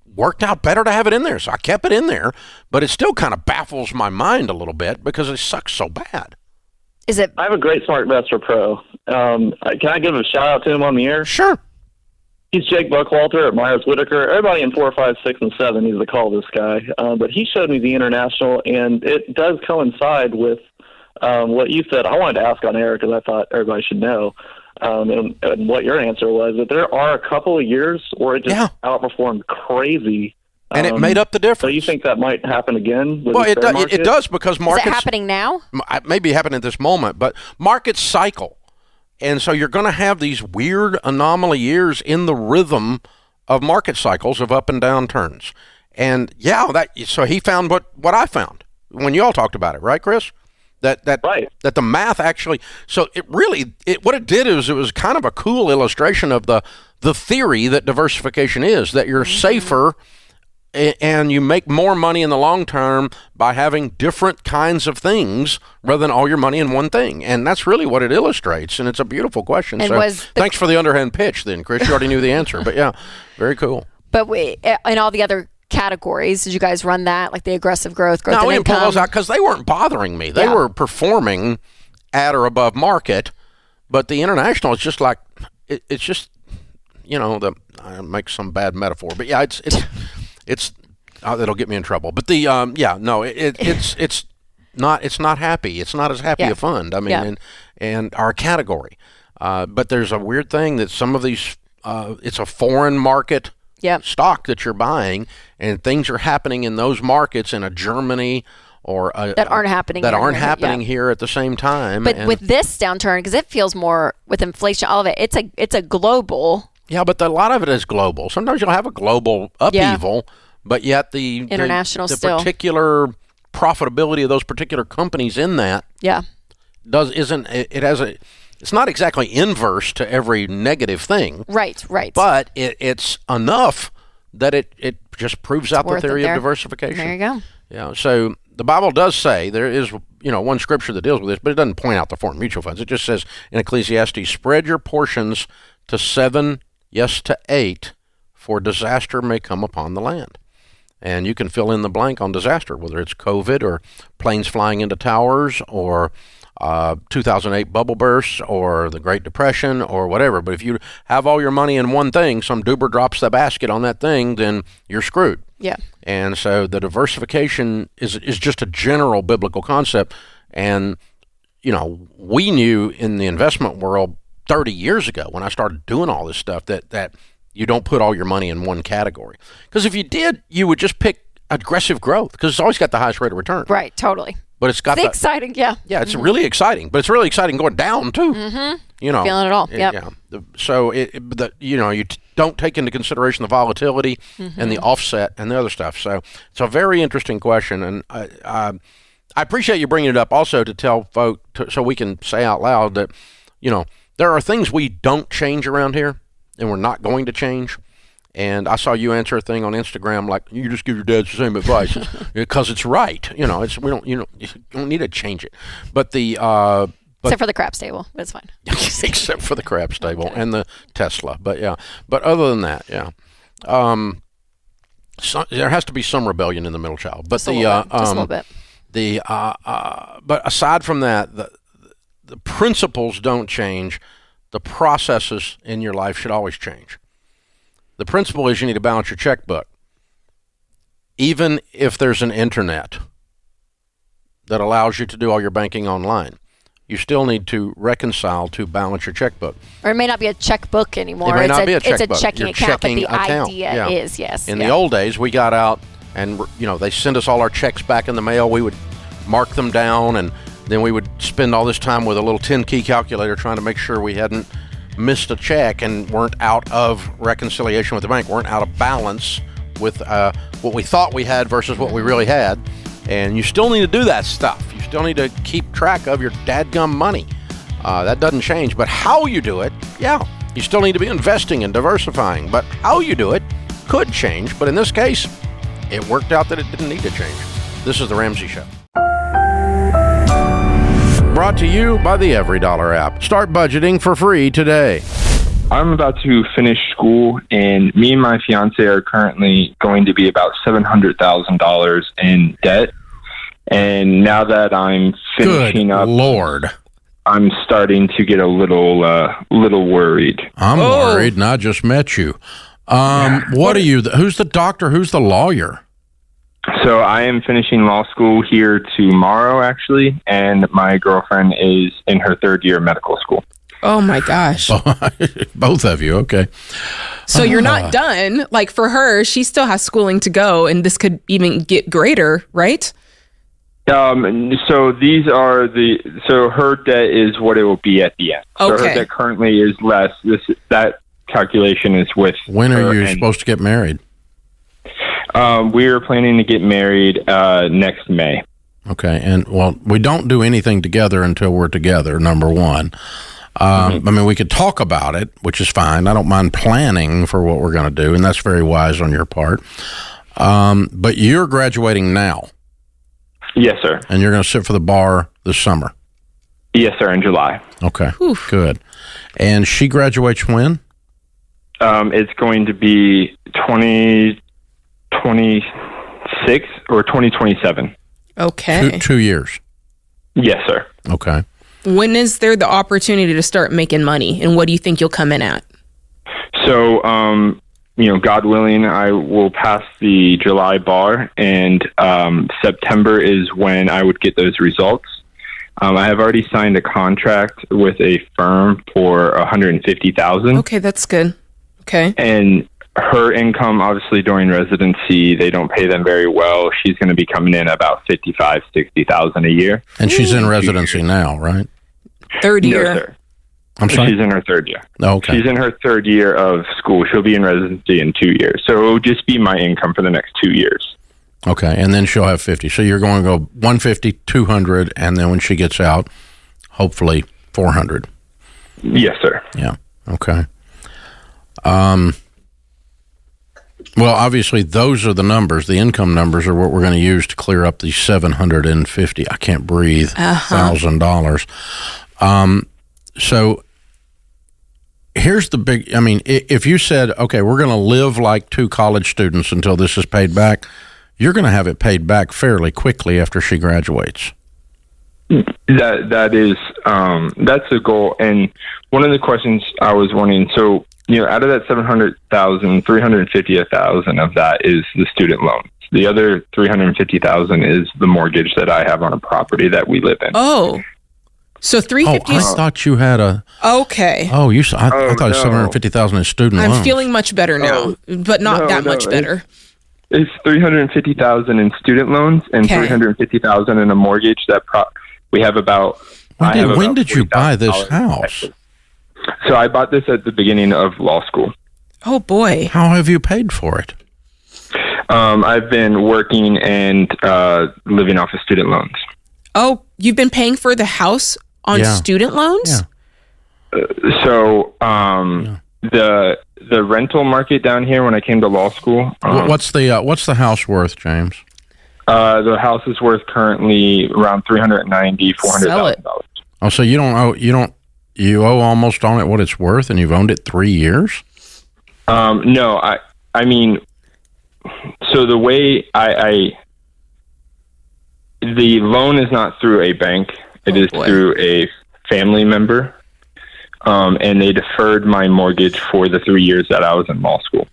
worked out better to have it in there, so I kept it in there. But it still kind of baffles my mind a little bit, because it sucks so bad. Is it? I have a great SmartVestor Pro. Can I give a shout out to him on the air? Sure. He's Jake Buckwalter at Myers Whitaker. Everybody in 4, 5, 6, and 7 needs to call this guy. But he showed me the international, and it does coincide with what you said. I wanted to ask on air because I thought everybody should know. And what your answer was, that there are a couple of years where it just outperformed crazy. And it made up the difference. So you think that might happen again? Well, it does, because markets... Is it happening now? It may be happening at this moment, but markets cycle. And so you're going to have these weird anomaly years in the rhythm of market cycles of up and down turns. And so he found what I found when you all talked about it, right, Chris? That the math actually, so what it did is, it was kind of a cool illustration of the theory that diversification is, that you're safer and you make more money in the long term by having different kinds of things rather than all your money in one thing. And that's really what it illustrates. And it's a beautiful question. And so thanks for the underhand pitch then, Chris. You already knew the answer. But yeah, very cool. But in all the other categories, did you guys run that, like the aggressive growth no, in we didn't pull income? those out because they weren't bothering me. They were performing at or above market. But the international is just like, it's just, I make some bad metaphor. But yeah, it's it'll get me in trouble. But the it's not happy. It's not as happy a fund. I mean, and our category. But there's a weird thing that some of these it's a foreign market stock that you're buying, and things are happening in those markets in a Germany or that aren't happening here at the same time. But with this downturn, because it feels more with inflation, all of it, it's a global. Yeah, but a lot of it is global. Sometimes you'll have a global upheaval, but yet the international the still. Particular profitability of those particular companies in that it's not exactly inverse to every negative thing. Right. But it's enough that it just proves out the theory of diversification. There you go. Yeah. So the Bible does say there is one scripture that deals with this, but it doesn't point out the foreign mutual funds. It just says in Ecclesiastes, spread your portions to 7, yes, to 8, for disaster may come upon the land. And you can fill in the blank on disaster, whether it's COVID or planes flying into towers or 2008 bubble bursts or the Great Depression or whatever. But if you have all your money in one thing, some duber drops the basket on that thing, then you're screwed. Yeah. And so the diversification is just a general biblical concept. And, we knew in the investment world 30 years ago when I started doing all this stuff that you don't put all your money in one category. Because if you did, you would just pick aggressive growth because it's always got the highest rate of return. Right, totally. But it's got exciting, yeah. Yeah, it's really exciting, but it's really exciting going down too. Mm-hmm. Feeling it all. Yeah. So you don't take into consideration the volatility and the offset and the other stuff. So it's a very interesting question, and I appreciate you bringing it up also to tell folk so we can say out loud that there are things we don't change around here, and we're not going to change. And I saw you answer a thing on Instagram like, you just give your dad the same advice because it's right. You don't need to change it. But except for the crap stable, but it's fine. Except for the crab stable and the Tesla. But other than that, so there has to be some rebellion in the middle child. But just a little bit. But aside from that, the principles don't change. The processes in your life should always change. The principle is you need to balance your checkbook. Even if there's an internet that allows you to do all your banking online, you still need to reconcile to balance your checkbook. Or it may not be a checkbook anymore. It may not be a checkbook. It's a checking account, but the idea is, yes. In the old days, we got out and, they sent us all our checks back in the mail. We would mark them down, and then we would spend all this time with a little 10-key calculator trying to make sure we hadn't missed a check and weren't out of reconciliation with the bank, weren't out of balance with what we thought we had versus what we really had. And you still need to do that stuff. You still need to keep track of your dadgum money. That doesn't change. But how you do it, you still need to be investing and diversifying. But how you do it could change. But in this case, it worked out that it didn't need to change. This is The Ramsey Show. Brought to you by the EveryDollar app. Start budgeting for free today. I'm about to finish school, and me and my fiance are currently going to be about $700,000 in debt. And now that I'm finishing up, Lord, I'm starting to get a little worried. I'm worried, and I just met you. What are you? Who's the doctor? Who's the lawyer? So I am finishing law school here tomorrow, actually, and my girlfriend is in her third year of medical school. Oh, my gosh. Both of you, okay. So you're not done. Like for her, she still has schooling to go, and this could even get greater, right? So these are so her debt is what it will be at the end. So her debt currently is less. That calculation is with. When are you supposed to get married? We are planning to get married next May. Okay, and we don't do anything together until we're together, number one. I mean, we could talk about it, which is fine. I don't mind planning for what we're going to do, and that's very wise on your part. But you're graduating now. Yes, sir. And you're going to sit for the bar this summer. Yes, sir, in July. Okay, good. And she graduates when? It's going to be 2026 or 2027. Okay. 2 years. Yes, sir. Okay. When is there the opportunity to start making money, and what do you think you'll come in at? So, God willing, I will pass the July bar, and September is when I would get those results. I have already signed a contract with a firm for $150,000. Okay, that's good. Okay. And her income, obviously, during residency, they don't pay them very well. She's going to be coming in about $55,000-$60,000 a year. And she's in residency now, right? Third year. No, sir. I'm sorry? She's in her third year. Okay. She's in her third year of school. She'll be in residency in 2 years. So it will just be my income for the next 2 years. Okay, and then she'll have 50. So you're going to go 150, 200, and then when she gets out, hopefully 400. Yes, sir. Yeah. Okay. Well, obviously, those are the numbers. The income numbers are what we're going to use to clear up the $750. I can't breathe. $1,000. So here's the big. I mean, if you said, okay, we're going to live like two college students until this is paid back, you're going to have it paid back fairly quickly after she graduates. That is that's the goal. And one of the questions I was wondering, so out of that $700,000, $350,000 of that is the student loan. The other $350,000 is the mortgage that I have on a property that we live in. Oh, so $350,000. I thought you had a. Okay. Oh, I thought $750,000 in student loans. I'm feeling much better now, but not that much better. It's $350,000 in student loans and $350,000 in a mortgage that we have about. When did you buy this house? So I bought this at the beginning of law school. Oh boy! How have you paid for it? I've been working and living off of student loans. Oh, you've been paying for the house on student loans? Yeah. The rental market down here when I came to law school. What's the house worth, James? The house is worth currently around $390,000-$400,000. Oh, so you owe almost on it what it's worth, and you've owned it 3 years? No, I mean, so the way the loan is not through a bank; it is through a family member. And they deferred my mortgage for the 3 years that I was in law school.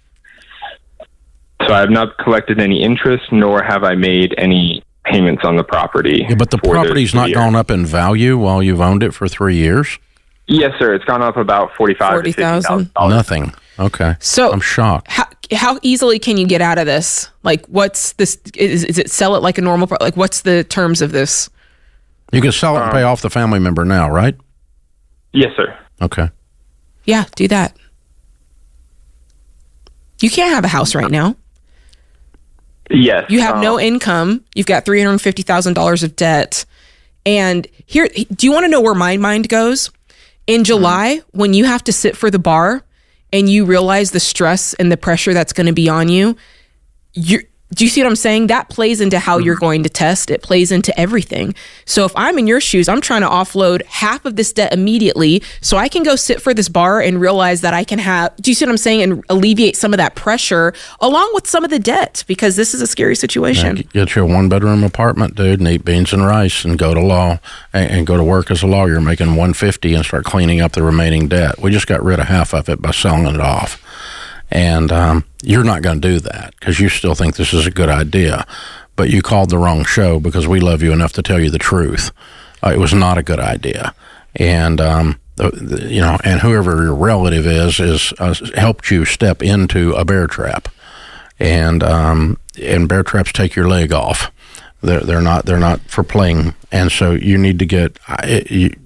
So I have not collected any interest, nor have I made any payments on the property. Yeah, but the property's not gone up in value while you've owned it for 3 years? Yes, sir. It's gone up about $40,000 to $50,000. Nothing. Okay. So I'm shocked. How easily can you get out of this? Like, what's this? Is it sell it like a normal? Like, what's the terms of this? You can sell it and pay off the family member now, right? Yes, sir. Okay. Yeah, do that. You can't have a house right now. Yes. You have no income. You've got $350,000 of debt. And here, do you want to know where my mind goes? In July, when you have to sit for the bar and you realize the stress and the pressure that's going to be on you, do you see what I'm saying? That plays into how you're going to test. It plays into everything. So if I'm in your shoes, I'm trying to offload half of this debt immediately so I can go sit for this bar and realize that I can have, do you see what I'm saying? And alleviate some of that pressure along with some of the debt, because this is a scary situation. Get you a 1-bedroom apartment, dude, and eat beans and rice and go to law and go to work as a lawyer making $150 and start cleaning up the remaining debt. We just got rid of half of it by selling it off. And you're not going to do that because you still think this is a good idea. But you called the wrong show because we love you enough to tell you the truth. It was not a good idea. And, and whoever your relative is helped you step into a bear trap. And bear traps take your leg off. They're not for playing. And so you need to get,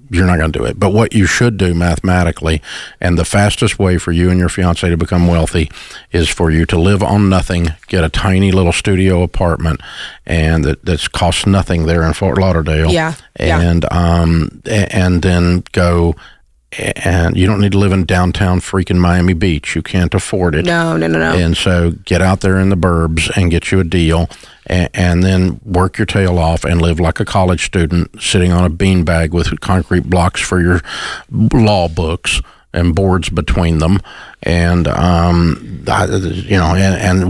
you're not going to do it. But what you should do mathematically, and the fastest way for you and your fiance to become wealthy is for you to live on nothing, get a tiny little studio apartment, and that's costs nothing there in Fort Lauderdale. Yeah. And then go and you don't need to live in downtown freaking Miami Beach. You can't afford it. No. And so get out there in the burbs and get you a deal, and then work your tail off and live like a college student sitting on a beanbag with concrete blocks for your law books and boards between them, and and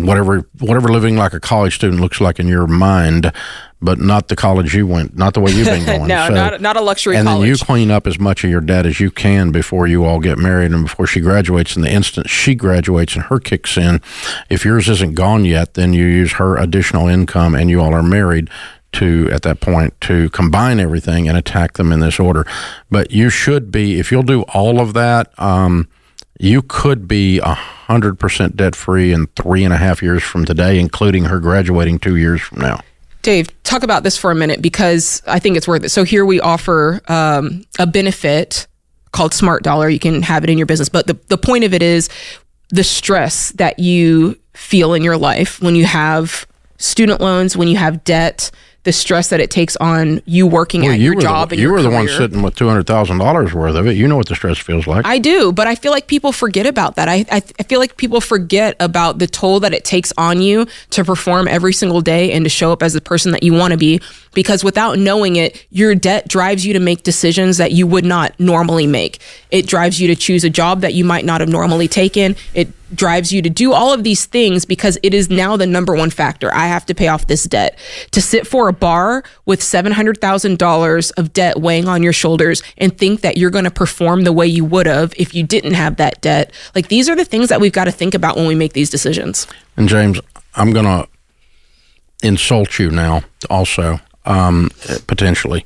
whatever living like a college student looks like in your mind, but not the college you went, not the way you've been going. No, not a luxury and college. then you clean up as much of your debt as you can before you all get married and before she graduates. And the instant she graduates and her kicks in, if yours isn't gone yet, then you use her additional income, and you all are married at that point, to combine everything and attack them in this order. But you should be, if you'll do all of that, you could be 100% debt free in 3.5 years from today, including her graduating 2 years from now. Dave, talk about this for a minute, because I think it's worth it. So here we offer a benefit called Smart Dollar. You can have it in your business. But the point of it is the stress that you feel in your life when you have student loans, when you have debt, the stress that it takes on you working at your job and your career. You were the one sitting with $200,000 worth of it. You know what the stress feels like. I do, but I feel like people forget about that. I feel like people forget about the toll that it takes on you to perform every single day and to show up as the person that you want to be, because without knowing it, your debt drives you to make decisions that you would not normally make. It drives you to choose a job that you might not have normally taken. It drives you to do all of these things because it is now the number one factor. I have to pay off this debt. To sit for a bar with $700,000 of debt weighing on your shoulders and think that you're going to perform the way you would have if you didn't have that debt. Like, these are the things that we've got to think about when we make these decisions. And James, I'm going to insult you now also, potentially.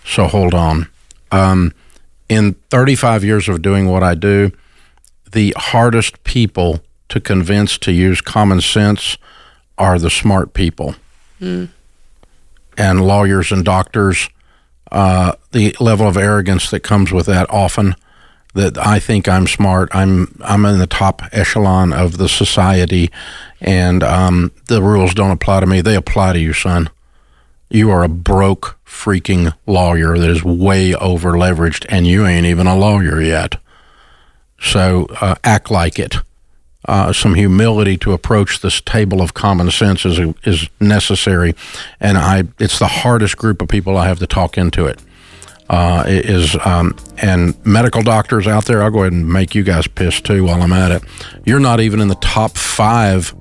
So hold on. In 35 years of doing what I do, the hardest people to convince to use common sense are the smart people. And lawyers and doctors, the level of arrogance that comes with that often, that I think I'm smart, I'm in the top echelon of the society, and the rules don't apply to me. They apply to you, son. You are a broke freaking lawyer that is way over leveraged, and you ain't even a lawyer yet. So act like it. Some humility to approach this table of common sense is necessary, and it's the hardest group of people I have to talk into it. And medical doctors out there, I'll go ahead and make you guys pissed too while I'm at it. You're not even in the top 5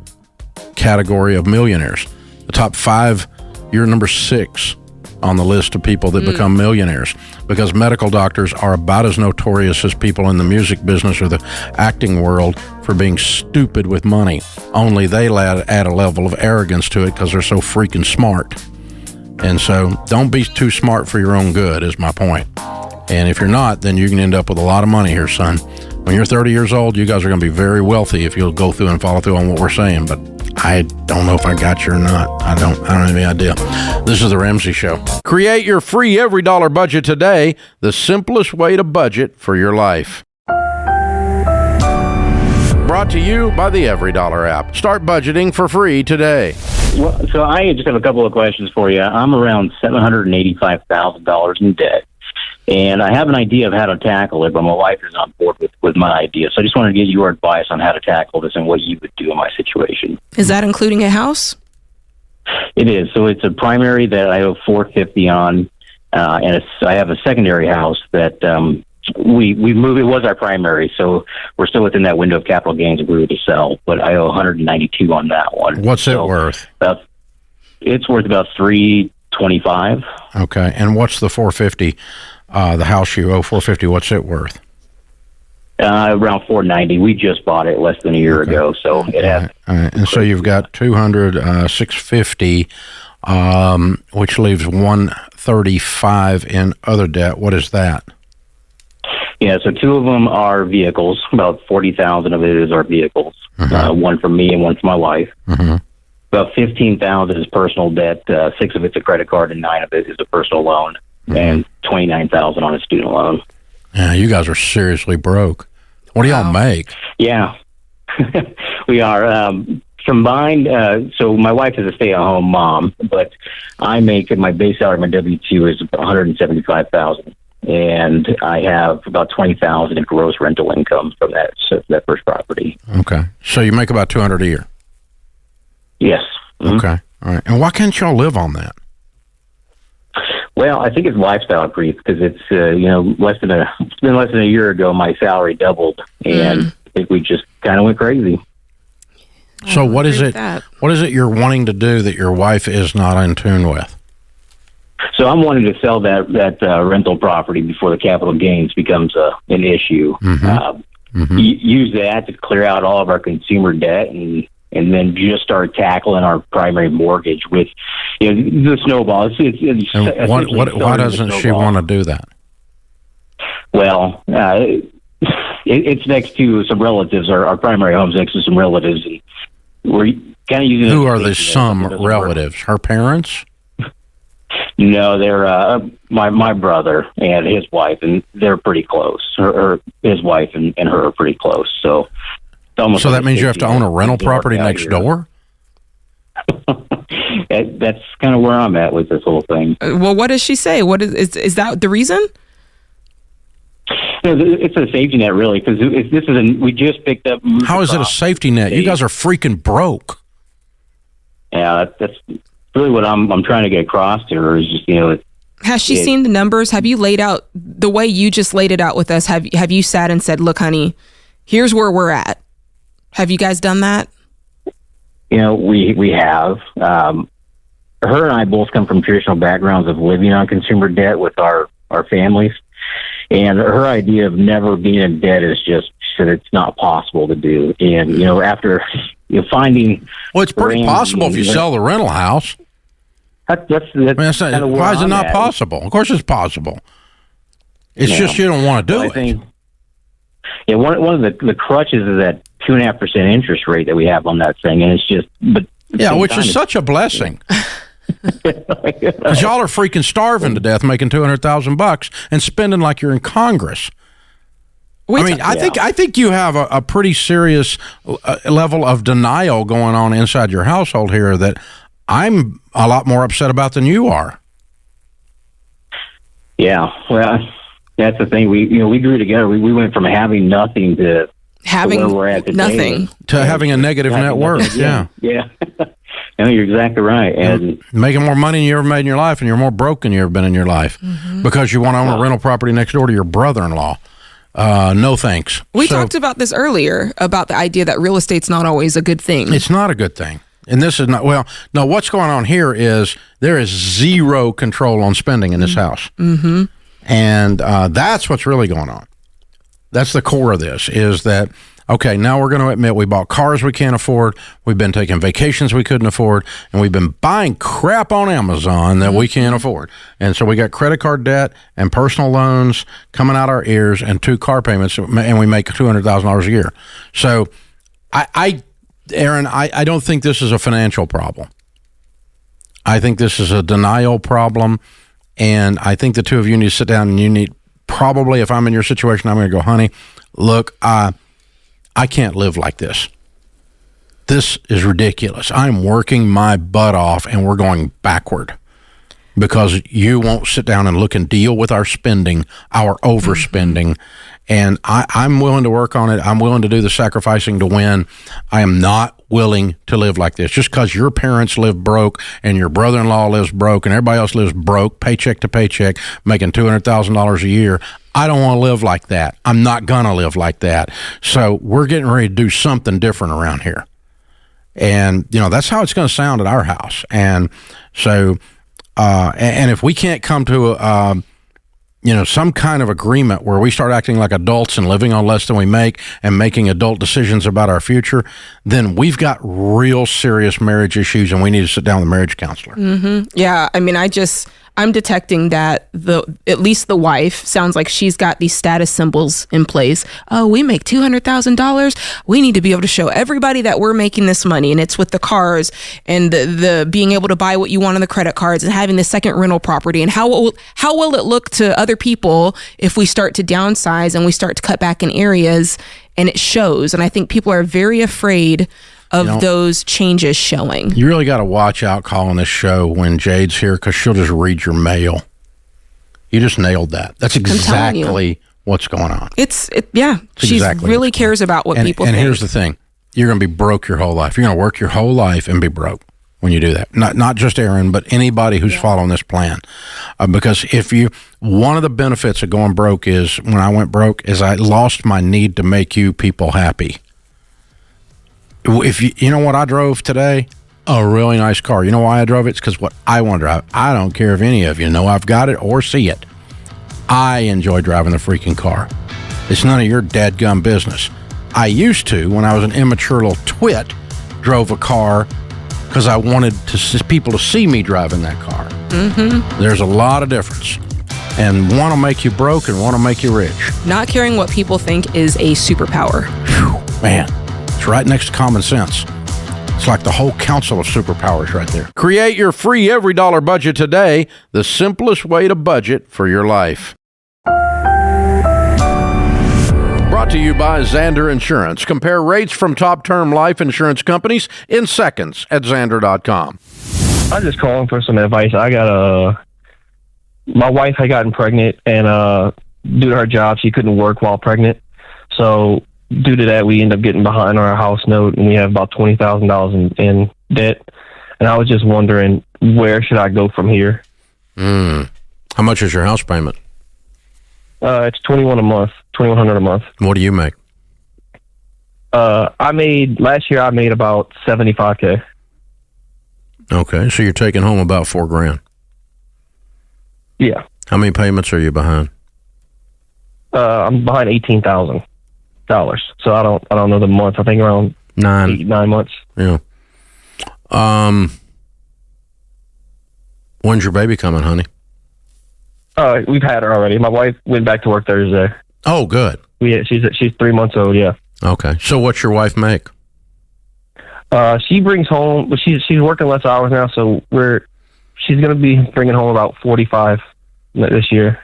category of millionaires. The top 5, you're number 6 on the list of people that become millionaires, because medical doctors are about as notorious as people in the music business or the acting world for being stupid with money. Only they add a level of arrogance to it because they're so freaking smart. And so don't be too smart for your own good is my point. And if you're not, then you can end up with a lot of money here, son. When you're 30 years old, you guys are going to be very wealthy if you'll go through and follow through on what we're saying. But I don't know if I got you or not. I don't have any idea. This is The Ramsey Show. Create your free every dollar budget today, the simplest way to budget for your life. Brought to you by the Every Dollar app. Start budgeting for free today. Well, so I just have a couple of questions for you. I'm around $785,000 in debt, and I have an idea of how to tackle it, but my wife is on board with my idea. So I just wanted to get your advice on how to tackle this and what you would do in my situation. Is that including a house? It is. So it's a primary that I owe $450 on, and I have a secondary house that we moved. It was our primary, so we're still within that window of capital gains if we were to sell. But I owe $192 on that one. What's it worth? It's worth about $325. Okay, and what's the $450? The house you owe $450. What's it worth? Around $490. We just bought it less than a year ago, so it has. All right. And so you've got $200, $650, which leaves $135 in other debt. What is that? Yeah, so 2 of them are vehicles. About $40,000 of it is our vehicles. One for me and one for my wife. About $15,000 is personal debt. 6 of it's a credit card, and 9 of it is a personal loan, and $29,000 on a student loan. Yeah, you guys are seriously broke. What do y'all make? Yeah, we are combined. So my wife is a stay-at-home mom, but I make my base salary, my W-2 is $175,000. and I have about $20,000 in gross rental income from that first property. Okay, so you make about $200 a year. Yes. Mm-hmm. Okay, all right. And why can't y'all live on that? Well, I think it's lifestyle creep because it's it's been less than a year ago my salary doubled, and I think we just kind of went crazy. So what is it? What is it you're wanting to do that your wife is not in tune with? So I'm wanting to sell that rental property before the capital gains becomes an issue. Use that to clear out all of our consumer debt, and then just start tackling our primary mortgage with the snowball. Why doesn't she want to do that? Well, it's next to some relatives. Our primary home's next to some relatives, and we're kind of using. Who are the some relatives? Her parents? No, they're my brother and his wife, and they're pretty close. His wife and her are pretty close. So that means you have to own a rental property next door? That's kind of where I'm at with this whole thing. Well, what does she say? What is that the reason? It's a safety net, really, because we just picked up. How is it a safety net? You guys are freaking broke. Yeah, that's really what I'm trying to get across to her. Is just Has she seen the numbers? Have you laid out the way you just laid it out with us? Have you sat and said, "Look, honey, here's where we're at"? Have you guys done that? We have. Her and I both come from traditional backgrounds of living on consumer debt with our families. And her idea of never being in debt is just that it's not possible to do. And, after finding... Well, it's pretty possible if you sell the rental house. That's why is it not possible? Of course it's possible. It's just you don't want to do it. One of the crutches is that 2.5% interest rate that we have on that thing. And it's just... which is such a blessing. Because y'all are freaking starving to death, making $200,000 and spending like you're in Congress. I think you have a pretty serious level of denial going on inside your household here that I'm a lot more upset about than you are. Yeah, well, that's the thing. We grew together. We went from having nothing to having where we're at today. Nothing to having a negative net worth. Yeah. No, you're exactly right. And making more money than you ever made in your life, and you're more broke than you ever been in your life because you want to own a rental property next door to your brother-in-law. No thanks. We talked about this earlier, about the idea that real estate's not always a good thing. It's not a good thing. And this is not, no, what's going on here is there is zero control on spending in this house. Mm-hmm. And that's what's really going on. That's the core of this, is that, okay, now we're going to admit we bought cars we can't afford, we've been taking vacations we couldn't afford, and we've been buying crap on Amazon that we can't afford. And so we got credit card debt and personal loans coming out our ears and 2 car payments, and we make $200,000 a year. So Aaron, I don't think this is a financial problem. I think this is a denial problem, and I think the two of you need to sit down and you need, probably if I'm in your situation, I'm going to go, honey, look, I can't live like this. This is ridiculous. I'm working my butt off and we're going backward because you won't sit down and look and deal with our spending, our overspending. And I'm willing to work on it. I'm willing to do the sacrificing to win. I am not willing to live like this. Just because your parents live broke and your brother-in-law lives broke and everybody else lives broke, paycheck to paycheck, making $200,000 a year, I don't want to live like that. I'm not going to live like that. So we're getting ready to do something different around here. And, that's how it's going to sound at our house. And so, and if we can't come to some kind of agreement where we start acting like adults and living on less than we make and making adult decisions about our future, then we've got real serious marriage issues and we need to sit down with a marriage counselor. Mm-hmm. Yeah. I mean, I'm detecting that at least the wife sounds like she's got these status symbols in place. Oh, we make $200,000. We need to be able to show everybody that we're making this money. And it's with the cars and the being able to buy what you want on the credit cards and having the second rental property. And how will it look to other people if we start to downsize and we start to cut back in areas and it shows? And I think people are very afraid of those changes showing. You really got to watch out calling this show when Jade's here because she'll just read your mail. You just nailed that. That's exactly what's going on. She exactly really cares about what people think. And here's the thing. You're going to be broke your whole life. You're going to work your whole life and be broke when you do that. Not just Aaron, but anybody who's following this plan. Because one of the benefits of going broke is, when I went broke, is I lost my need to make you people happy. If you know what I drove today? A really nice car. You know why I drove it? It's because what I want to drive. I don't care if any of you know I've got it or see it. I enjoy driving the freaking car. It's none of your dadgum business. I used to, when I was an immature little twit, drove a car because I wanted people to see me driving that car. Mm-hmm. There's a lot of difference. And one will make you broke and one will make you rich. Not caring what people think is a superpower. Whew, man, it's right next to common sense. It's like the whole council of superpowers right there. Create your free every dollar budget today, the simplest way to budget for your life. Brought to you by Xander Insurance. Compare rates from top term life insurance companies in seconds at Xander.com. I'm just calling for some advice. My wife had gotten pregnant, and due to her job, she couldn't work while pregnant. So due to that, we ended up getting behind on our house note, and we have about $20,000 in debt. And I was just wondering, where should I go from here? How much is your house payment? It's $2,100 a month. What do you make? Last year I made about $75,000. Okay, so you're taking home about $4,000. Yeah. How many payments are you behind? I'm behind $18,000. So I don't know the month. I think around 9 months. Yeah. When's your baby coming, honey? We've had her already. My wife went back to work Thursday. Oh, good. She's 3 months old. Yeah. Okay. So what's your wife make? She brings home, but she's working less hours now, so she's going to be bringing home about 45 this year.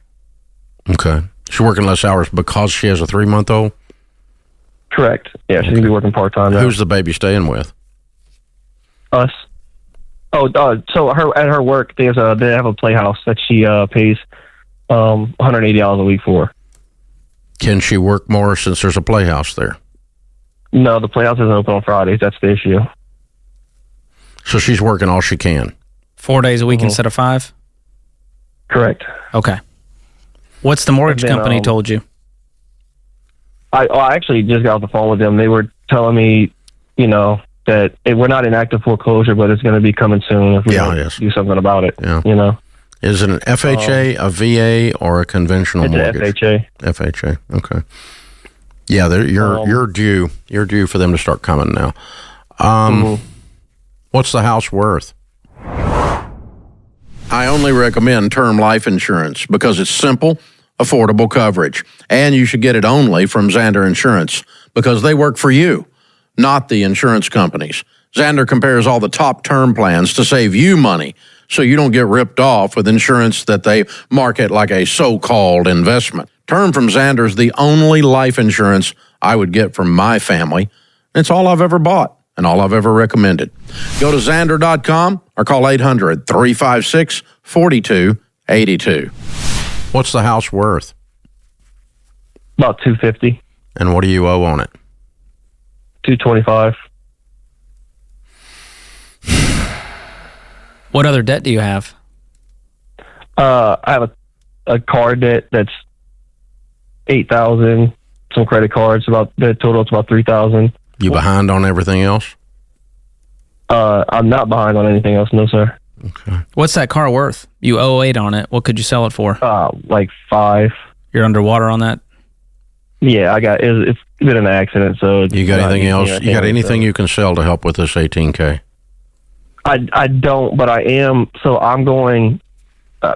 Okay. She's working less hours because she has a 3-month-old? Correct. Yeah, she's going to be working part-time now. Who's the baby staying with? Us. Oh, so at her work, they have a playhouse that she pays $180 a week for. Can she work more since there's a playhouse there? No, the playhouse isn't open on Fridays. That's the issue. So she's working all she can. 4 days a week instead of 5? Correct. Okay. What's the mortgage company told you? I actually just got off the phone with them. They were telling me, that we're not in active foreclosure, but it's going to be coming soon if we do something about it. Yeah. Is it an FHA, a VA, or a conventional mortgage? It's FHA. Okay. Yeah, you're due. You're due for them to start coming now. What's the house worth? I only recommend term life insurance because it's simple, affordable coverage, and you should get it only from Xander Insurance because they work for you, not the insurance companies. Xander compares all the top term plans to save you money so you don't get ripped off with insurance that they market like a so-called investment. Term from Xander is the only life insurance I would get from my family. It's all I've ever bought and all I've ever recommended. Go to Xander.com or call 800-356-4282. What's the house worth? About $250. And what do you owe on it? $225. What other debt do you have? I have a car debt that's $8,000. Some credit cards, the total is about $3,000. You behind on everything else? I'm not behind on anything else, no, sir. Okay. What's that car worth? You owe 8 on it. What could you sell it for? Like 5. You're underwater on that? Yeah, it's been an accident, so you got anything else? You got anything you can sell to help with this $18K? I don't, but I am. So I'm going.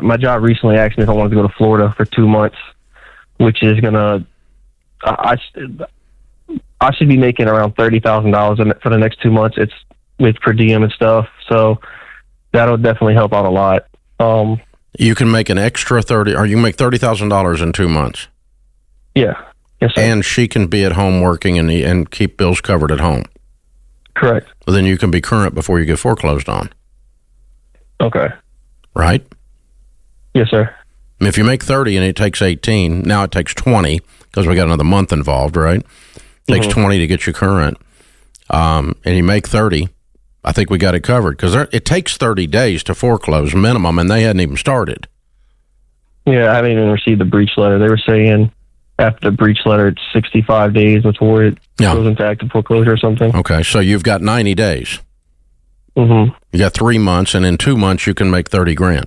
My job recently asked me if I wanted to go to Florida for 2 months, which is gonna. I should be making around $30,000 for the next 2 months. It's with per diem and stuff, so that'll definitely help out a lot. You can make an extra 30, or you can make $30,000 in 2 months. Yeah. Yes, sir. And she can be at home working and keep bills covered at home. Correct. Well, then you can be current before you get foreclosed on. Okay. Right? Yes, sir. mean, if you make 30 and it takes 18, now it takes 20 because we got another month involved, right? It takes 20 to get you current. And you make 30, I think we got it covered because it takes 30 days to foreclose minimum, and they hadn't even started. Yeah, I haven't even received the breach letter. They were saying after the breach letter, it's 65 days before it goes into active foreclosure or something. Okay, so you've got 90 days. Mm-hmm. You got 3 months, and in 2 months you can make $30,000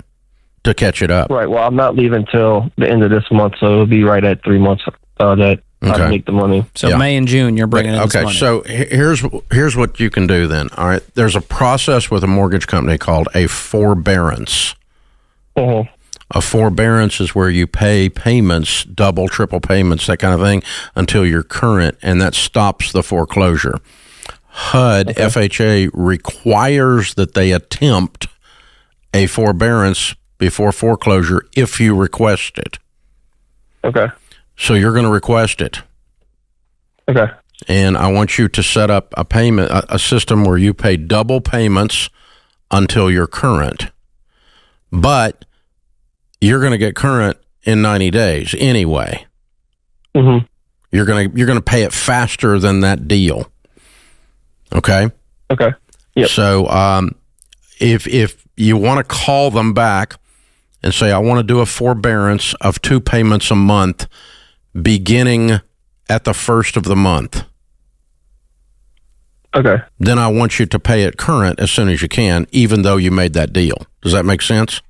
to catch it up. Right. Well, I'm not leaving till the end of this month, so it'll be right at 3 months that I make the money. So May and June, you're bringing in this money. So here's what you can do then. All right, there's a process with a mortgage company called a forbearance. Mm-hmm. A forbearance is where you pay payments, double, triple payments, that kind of thing, until you're current, and that stops the foreclosure. HUD, FHA, requires that they attempt a forbearance before foreclosure if you request it. Okay. So you're going to request it. Okay. And I want you to set up a payment, a system where you pay double payments until you're current. But you're going to get current in 90 days anyway. Mm-hmm. You're going to pay it faster than that deal. Okay? Okay. Yep. So if you want to call them back and say, I want to do a forbearance of 2 payments a month beginning at the first of the month. Okay. Then I want you to pay it current as soon as you can, even though you made that deal. Does that make sense?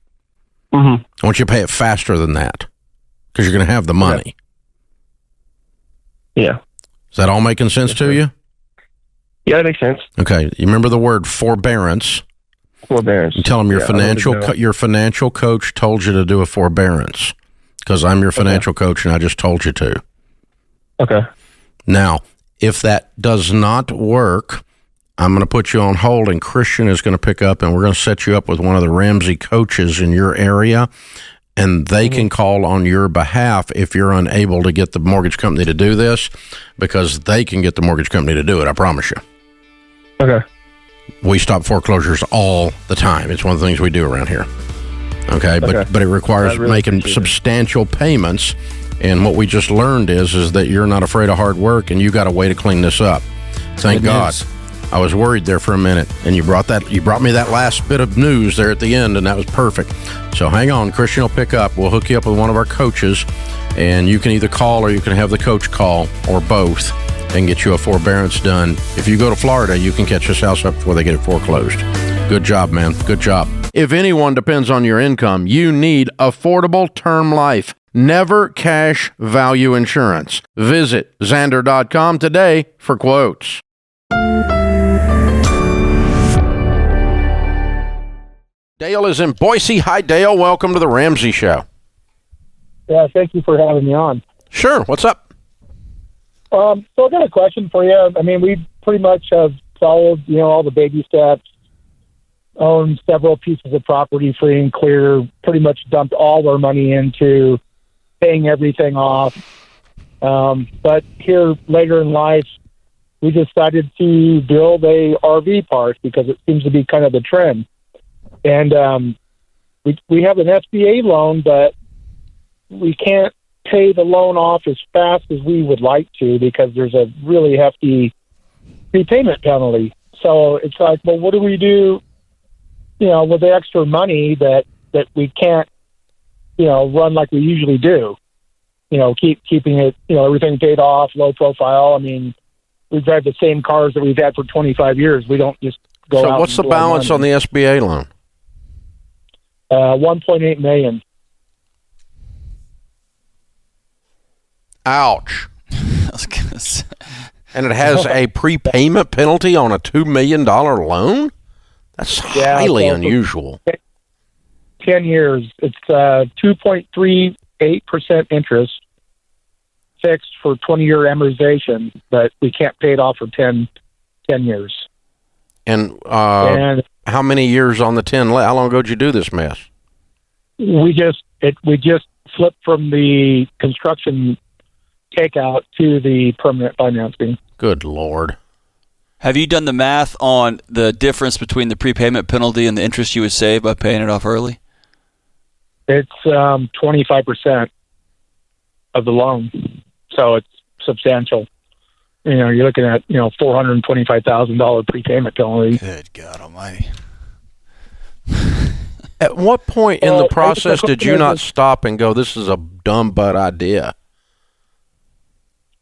Mm-hmm. I want you to pay it faster than that because you're going to have the money. Yeah. Is that all making sense to you? Yeah, that makes sense. Okay. You remember the word forbearance? Forbearance. You tell them your financial coach told you to do a forbearance because I'm your financial coach and I just told you to. Okay. Now, if that does not work, I'm going to put you on hold and Christian is going to pick up and we're going to set you up with one of the Ramsey coaches in your area and they can call on your behalf if you're unable to get the mortgage company to do this because they can get the mortgage company to do it, I promise you. Okay. We stop foreclosures all the time. It's one of the things we do around here. Okay, but it requires making substantial payments. And what we just learned is that you're not afraid of hard work, and you got a way to clean this up. Thank God. I was worried there for a minute, and you brought me that last bit of news there at the end, and that was perfect. So hang on, Christian will pick up. We'll hook you up with one of our coaches, and you can either call or you can have the coach call, or both, and get you a forbearance done. If you go to Florida, you can catch this house up before they get it foreclosed. Good job, man. Good job. If anyone depends on your income, you need affordable term life. Never cash value insurance. Visit Xander.com today for quotes. Dale is in Boise. Hi, Dale. Welcome to the Ramsey Show. Yeah, thank you for having me on. Sure. What's up? So I got a question for you. I mean, we pretty much have followed, all the baby steps, owned several pieces of property free and clear, pretty much dumped all our money into paying everything off. But here later in life, we decided to build a RV park because it seems to be kind of the trend. And we have an SBA loan, but we can't pay the loan off as fast as we would like to because there's a really hefty prepayment penalty. So it's like, well, what do we do, with the extra money that we can't, run like we usually do? Keeping it, everything paid off, low profile. I mean, we drive the same cars that we've had for 25 years. We don't just go out. So what's the balance on the SBA loan? $1.8 million. Ouch. And it has a prepayment penalty on a $2 million loan? That's highly unusual. 10 years. It's 2.38% interest fixed for 20-year amortization, but we can't pay it off for 10 years. And how many years on the 10? How long ago did you do this mess? We just flipped from the construction takeout to the permanent financing. Good Lord. Have you done the math on the difference between the prepayment penalty and the interest you would save by paying it off early? It's 25% of the loan, so it's substantial. You're looking at $425,000 prepayment penalty. Good God Almighty! At what point in the process did you not stop and go, "This is a dumb butt idea"?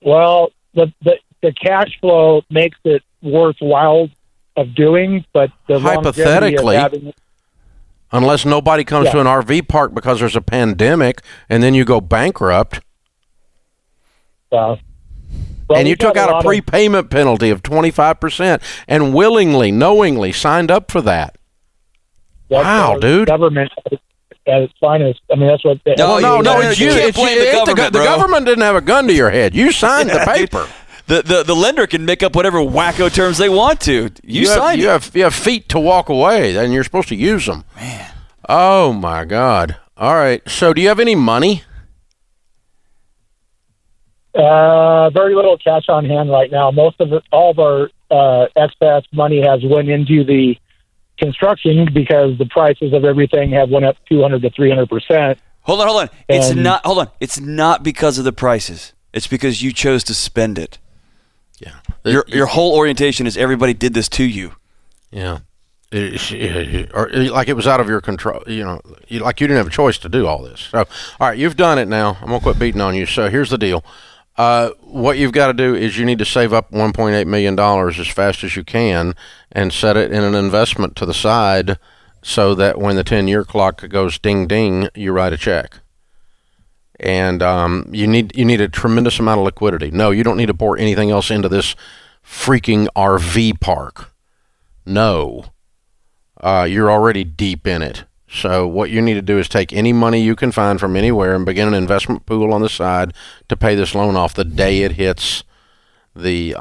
Well, the cash flow makes it worthwhile of doing, but the hypothetically, longevity of unless nobody comes to an RV park because there's a pandemic, and then you go bankrupt. Well, and you took out a prepayment penalty of 25% and willingly, knowingly signed up for that. Wow, dude. Government at its finest. I mean, that's what. No, it's you. Can't blame the government, the bro. government didn't have a gun to your head. You signed the paper. The lender can make up whatever wacko terms they want to. You signed it. You have feet to walk away, and you're supposed to use them. Man. Oh, my God. All right. So do you have any money? Very little cash on hand right now. All of our excess money has went into the construction because the prices of everything have went up 200 to 300%. Hold on. It's not because of the prices. It's because you chose to spend it. Yeah. Your whole orientation is everybody did this to you. Yeah. Or like it was out of your control, like you didn't have a choice to do all this. So, all right, you've done it now. I'm going to quit beating on you. So here's the deal. What you've got to do is you need to save up $1.8 million as fast as you can and set it in an investment to the side so that when the 10-year clock goes ding, ding, you write a check. And you need a tremendous amount of liquidity. No, you don't need to pour anything else into this freaking RV park. No. You're already deep in it. So what you need to do is take any money you can find from anywhere and begin an investment pool on the side to pay this loan off the day it hits the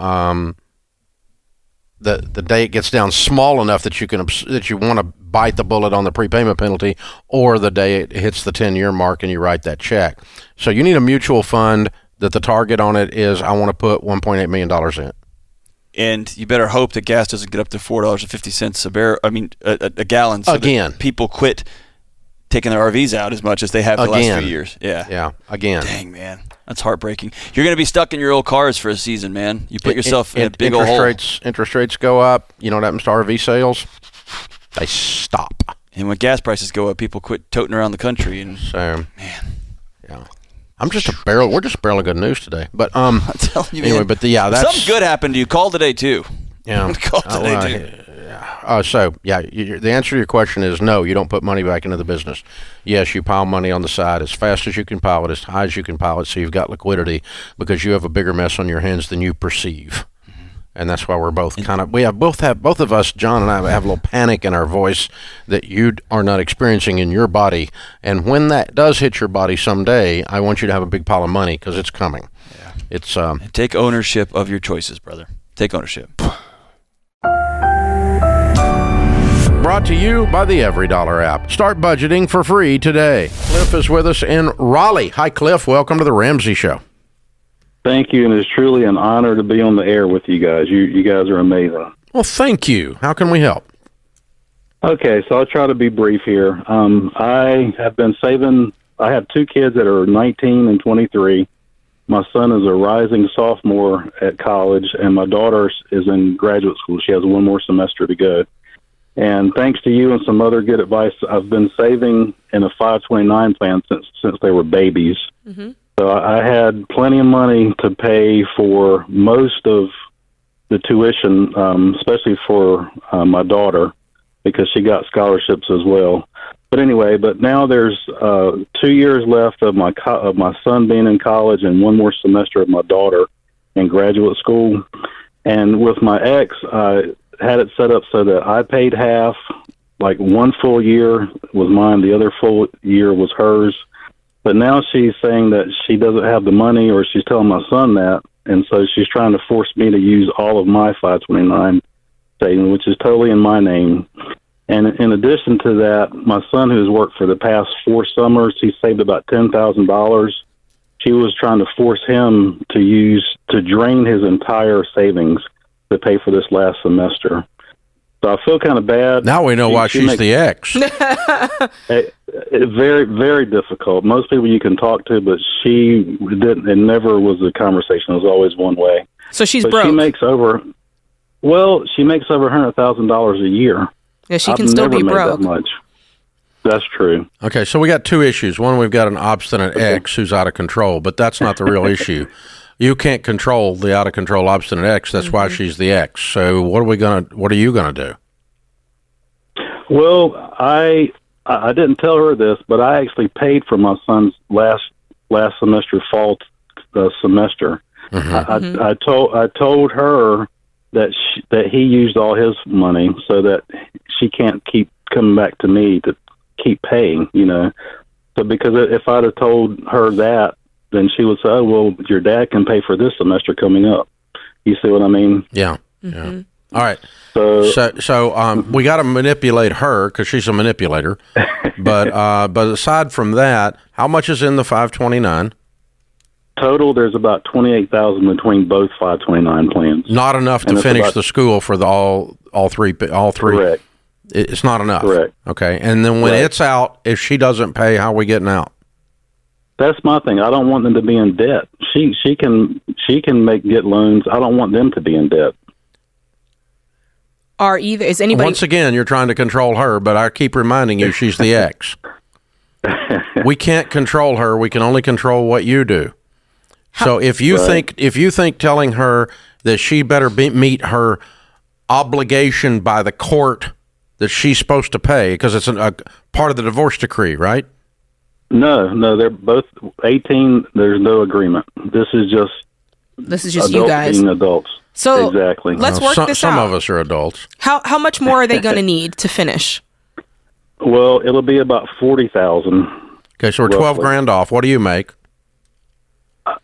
day it gets down small enough that you want to bite the bullet on the prepayment penalty, or the day it hits the 10-year mark and you write that check. So you need a mutual fund that the target on it is I want to put $1.8 million in. And you better hope that gas doesn't get up to $4.50 a barrel. I mean, a gallon. So again, that people quit taking their RVs out as much as they have for the last few years. Yeah. Again. Dang, man, that's heartbreaking. You're going to be stuck in your old cars for a season, man. You put yourself in a big old hole. Interest rates go up. You know what happens to RV sales? They stop. And when gas prices go up, people quit toting around the country. And so, man, yeah. We're just a barrel of good news today. But I'm telling you, anyway, man, but that's something good happened to you. Call today too. Yeah, call today too. The answer to your question is no. You don't put money back into the business. Yes, you pile money on the side as fast as you can pile it, as high as you can pile it, so you've got liquidity because you have a bigger mess on your hands than you perceive. And that's why we're both both of us, John and I, have a little panic in our voice that you are not experiencing in your body. And when that does hit your body someday, I want you to have a big pile of money because it's coming. Yeah. It's take ownership of your choices, brother. Take ownership. Brought to you by the EveryDollar app. Start budgeting for free today. Cliff is with us in Raleigh. Hi, Cliff. Welcome to the Ramsey Show. Thank you, and it's truly an honor to be on the air with you guys. You guys are amazing. Well, thank you. How can we help? Okay, so I'll try to be brief here. I have been saving. I have two kids that are 19 and 23. My son is a rising sophomore at college, and my daughter is in graduate school. She has one more semester to go. And thanks to you and some other good advice, I've been saving in a 529 plan since they were babies. Mm-hmm. So I had plenty of money to pay for most of the tuition, especially for my daughter, because she got scholarships as well. But anyway, now there's 2 years left of my son being in college and one more semester of my daughter in graduate school. And with my ex, I had it set up so that I paid half, like one full year was mine, the other full year was hers. But now she's saying that she doesn't have the money, or she's telling my son that, and so she's trying to force me to use all of my 529 savings, which is totally in my name. And in addition to that, my son, who's worked for the past 4 summers, he's saved about $10,000. She was trying to force him to drain his entire savings to pay for this last semester. So I feel kind of bad. Now we know why she's the ex. Very, very difficult. Most people you can talk to, but she didn't. It never was a conversation. It was always one way. So she's but broke. She makes over $100,000 a year. Yeah, she can still be broke. That much. That's true. Okay, so we got two issues. One, we've got an obstinate ex who's out of control, but that's not the real issue. You can't control the out of control obstinate ex. That's why she's the ex. So what are you gonna do? Well, I didn't tell her this, but I actually paid for my son's last semester fall semester. I told her that he used all his money so that she can't keep coming back to me to keep paying, So because if I'd have told her that, then she would say, "Oh, well, your dad can pay for this semester coming up." You see what I mean? Yeah. Yeah. All right. So we got to manipulate her because she's a manipulator. but aside from that, how much is in the 529? Total, there's about $28,000 between both 529 plans. Not enough to finish the school for all three. Correct. It's not enough. Correct. Okay. And then when it's out, if she doesn't pay, how are we getting out? That's my thing. I don't want them to be in debt. She can get loans. I don't want them to be in debt. Is anybody? Once again, you're trying to control her, but I keep reminding you she's the ex. We can't control her. We can only control what you do. So if you think telling her that she better meet her obligation by the court that she's supposed to pay, because it's a part of the divorce decree, right? No, they're both 18. There's no agreement. This is just you guys being adults. So exactly. Let's work this some out. Some of us are adults. How much more are they going to need to finish? Well, it'll be about $40,000. Okay, so we're $12,000 off. What do you make?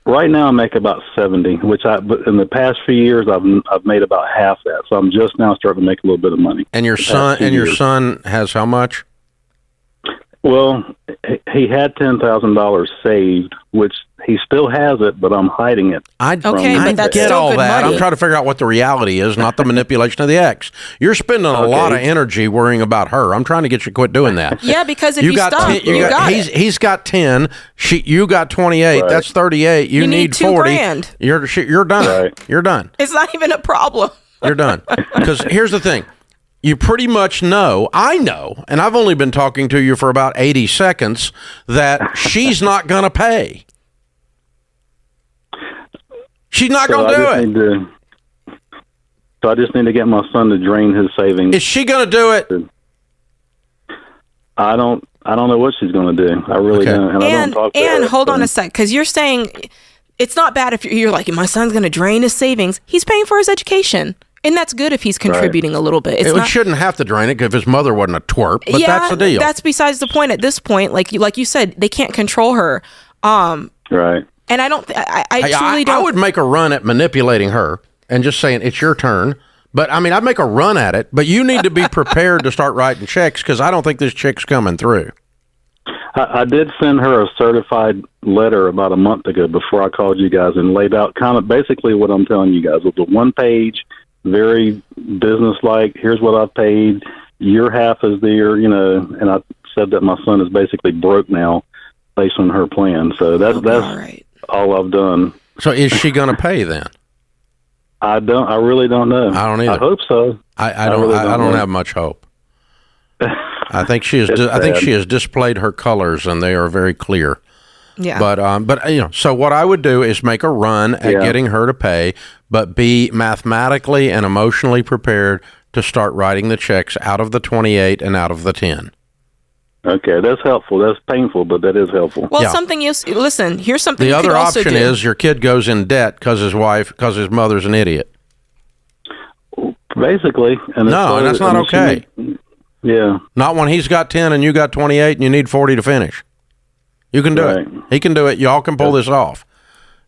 Right now, I make about 70, which but in the past few years, I've made about half that. So I'm just now starting to make a little bit of money. And your son has how much? Well, he had $10,000 saved, which he still has it, but I'm hiding it. I get all that. I'm trying to figure out what the reality is, not the manipulation of the ex. You're spending a lot of energy worrying about her. I'm trying to get you to quit doing that. Yeah, because if you stop, he's got 10. You got 28. Right. That's 38. You need 40. $2,000. You're done. Right. You're done. It's not even a problem. You're done. Because here's the thing. You pretty much I know, and I've only been talking to you for about 80 seconds, that she's not going to pay. She's not going to do it. So I just need to get my son to drain his savings. Is she going to do it? I don't know what she's going to do. I really don't. And I don't talk to her, hold on a sec, because you're saying it's not bad if you're like, my son's going to drain his savings. He's paying for his education. And that's good if he's contributing a little bit. It shouldn't have to drain it if his mother wasn't a twerp, but that's the deal. That's besides the point at this point. Like you said, they can't control her. Right. And I truly don't. I would make a run at manipulating her and just saying, it's your turn. But, I mean, I'd make a run at it. But you need to be prepared to start writing checks because I don't think this chick's coming through. I did send her a certified letter about a month ago before I called you guys and laid out kind of basically what I'm telling you guys. It was a one-page, very business-like, here's what I've paid, your half is there, and I said that my son is basically broke now based on her plan. So that's all I've done. So is she going to pay then? I really don't know. I don't either. I hope so. I don't have much hope. I think she has displayed her colors and they are very clear. Yeah. But so what I would do is make a run at getting her to pay, but be mathematically and emotionally prepared to start writing the checks out of the 28 and out of the 10. Okay, that's helpful. That's painful, but that is helpful. Well, something you listen. Here's something. The you other could also option do. is your kid goes in debt because his mother's an idiot. Basically, and that's not okay. Yeah, not when he's got 10 and you got 28 and you need 40 to finish. You can do it. He can do it. Y'all can pull this off.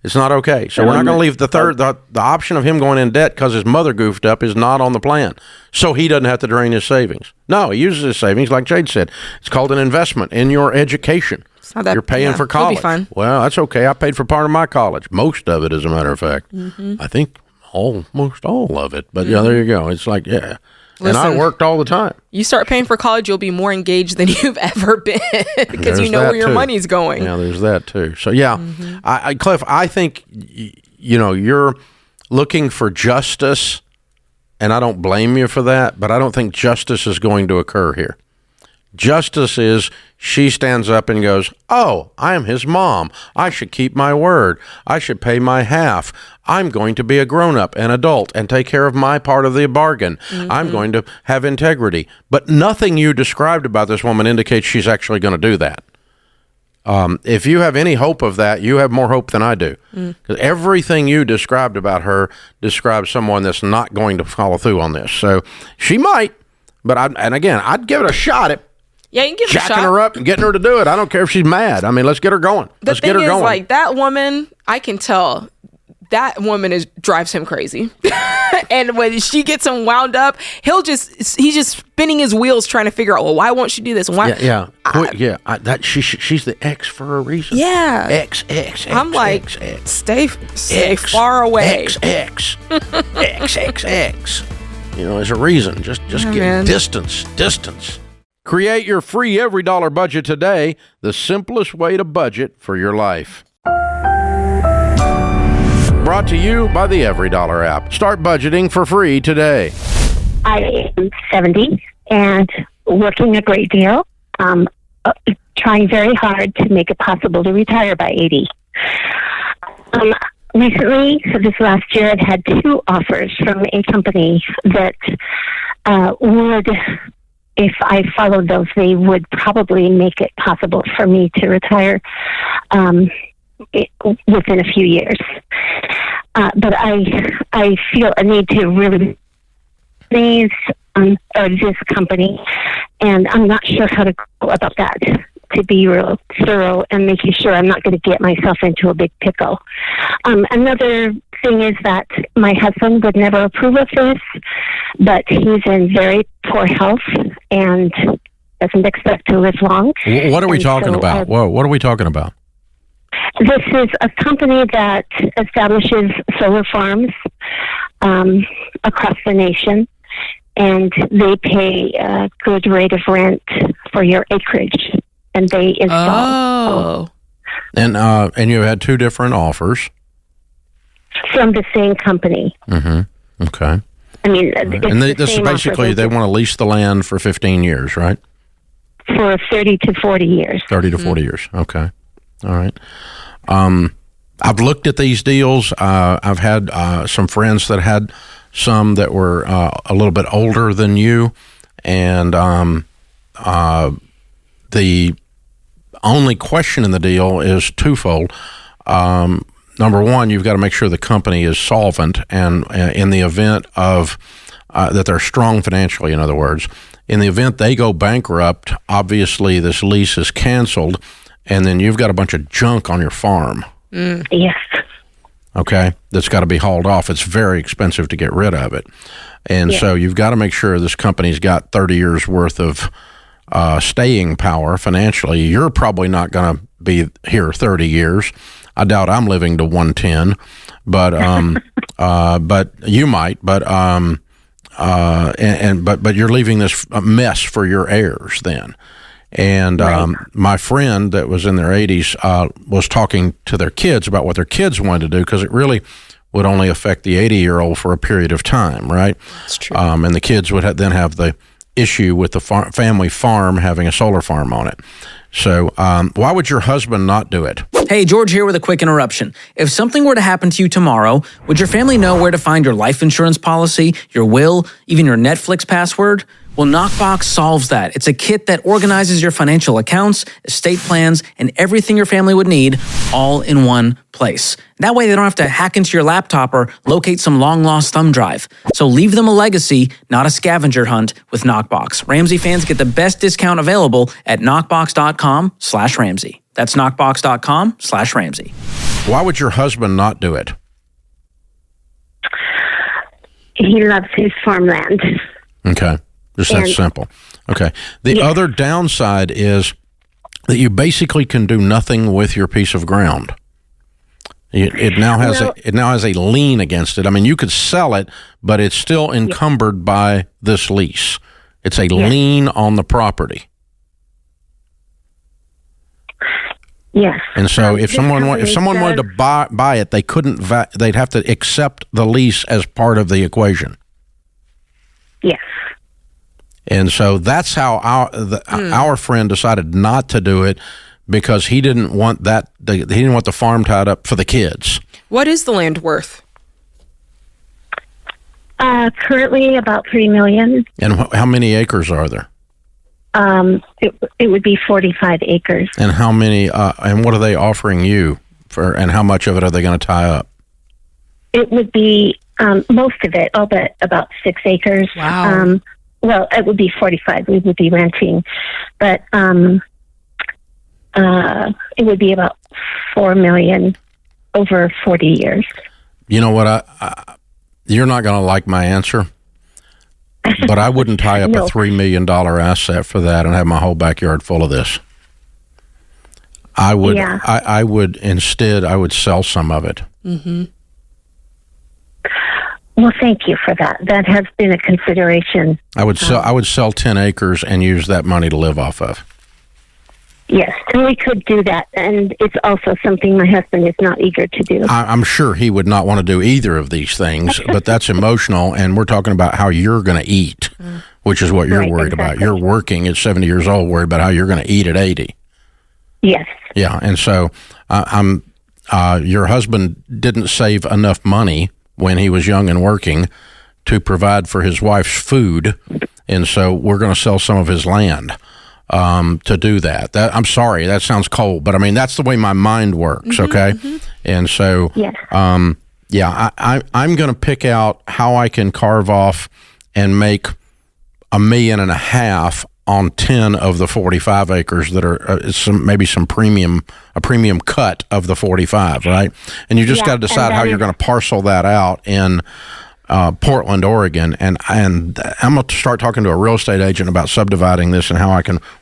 It's not okay. So we're not going to leave the option of him going in debt because his mother goofed up is not on the plan. So he doesn't have to drain his savings. No, he uses his savings, like Jade said. It's called an investment in your education. You're paying for college. It'll be fun. Well, that's okay. I paid for part of my college. Most of it, as a matter of fact. Mm-hmm. I think almost all of it. But yeah, there you go. It's like, and I worked all the time. You start paying for college, you'll be more engaged than you've ever been because you know where your money's going. Yeah, there's that too. So yeah, Cliff, I think you're looking for justice, and I don't blame you for that, but I don't think justice is going to occur here. Justice is she stands up and goes, oh, I am his mom. I should keep my word. I should pay my half. I'm going to be a grown-up, an adult, and take care of my part of the bargain. I'm going to have integrity. But nothing you described about this woman indicates she's actually going to do that. If you have any hope of that, you have more hope than I do. Because everything you described about her describes someone that's not going to follow through on this. So she might, but I'd give it a shot at Yeah, you can give it a shot. jacking her up and getting her to do it. I don't care if she's mad. I mean, let's get her going. The thing is, like, that woman, I can tell that woman drives him crazy. And when she gets him wound up, he's just spinning his wheels trying to figure out, well, why won't she do this? Why? She's the X for a reason. Yeah. X. I'm like, stay far away. X. There's a reason. Just get distance. Create your free every dollar budget today, the simplest way to budget for your life. Brought to you by the Every Dollar app. Start budgeting for free today. I am 70 and working a great deal, trying very hard to make it possible to retire by 80. Recently, so this last year, I've had 2 offers from a company that would, if I followed those, they would probably make it possible for me to retire within a few years. But I feel a need to really this company, and I'm not sure how to go about that to be real thorough and making sure I'm not going to get myself into a big pickle. Another thing is that my husband would never approve of this, but he's in very poor health and doesn't expect to live long. What are we talking about? Whoa, what are we talking about? This is a company that establishes solar farms across the nation, and they pay a good rate of rent for your acreage, and they install. And you had 2 different offers from the same company. Mm-hmm. Okay. I mean, and this is basically they want to lease the land for 15 years, right? For 30 to 40 years. 30 to 40 years. Okay. All right. I've looked at these deals. I've had some friends that had some that were a little bit older than you, and the only question in the deal is twofold. Number one, you've got to make sure the company is solvent, and in the event of that they're strong financially, in other words, in the event they go bankrupt, obviously this lease is canceled, and then you've got a bunch of junk on your farm. Yes. Okay, that's got to be hauled off. It's very expensive to get rid of it. And so you've got to make sure this company's got 30 years worth of staying power financially. You're probably not going to be here 30 years. I doubt I'm living to 110, but but you might. But but you're leaving this mess for your heirs then. And my friend that was in their 80s was talking to their kids about what their kids wanted to do, because it really would only affect the 80-year-old for a period of time, right? That's true. And the kids would then have the issue with the family farm having a solar farm on it. So why would your husband not do it? Hey, George here with a quick interruption. If something were to happen to you tomorrow, would your family know where to find your life insurance policy, your will, even your Netflix password? Well, Knockbox solves that. It's a kit that organizes your financial accounts, estate plans, and everything your family would need all in one place. That way they don't have to hack into your laptop or locate some long-lost thumb drive. So leave them a legacy, not a scavenger hunt with Knockbox. Ramsey fans get the best discount available at knockbox.com/Ramsey. That's knockbox.com/Ramsey. Why would your husband not do it? He loves his farmland. Okay. Just that simple. Okay. The other downside is that you basically can do nothing with your piece of ground. It now has a lien against it. I mean, you could sell it, but it's still encumbered by this lease. It's a lien on the property. Yes. And so if someone wanted to buy it, they couldn't. They'd have to accept the lease as part of the equation. Yes. And so that's how our friend decided not to do it, because he didn't want he didn't want the farm tied up for the kids. What is the land worth? Currently about $3 million. And how many acres are there? It would be 45 acres. And how many? And what are they offering you for? And how much of it are they going to tie up? It would be most of it, all but about 6 acres. Wow. Well, it would be 45. We would be renting, but it would be about $4 million over 40 years. You know what? You're not going to like my answer, but I wouldn't tie up a $3 million asset for that and have my whole backyard full of this. I would. Yeah. I would instead. I would sell some of it. Mm-hmm. Well, thank you for that. That has been a consideration. I would sell. I would sell 10 acres and use that money to live off of. Yes, and we could do that, and it's also something my husband is not eager to do. I'm sure he would not want to do either of these things, but that's emotional, and we're talking about how you're going to eat, which is what you're worried about. You're working at 70 years old, worried about how you're going to eat at 80. Yes. Yeah, and so your husband didn't save enough money when he was young and working to provide for his wife's food, and so we're going to sell some of his land to do that. I'm sorry, that sounds cold, but I mean, that's the way my mind works, okay? Mm-hmm. And so, I'm going to pick out how I can carve off and make $1.5 million on 10 of the 45 acres that are a premium cut of the 45, right? And you just got to decide how you're going to parcel that out in Portland, Oregon, and I'm going to start talking to a real estate agent about subdividing this and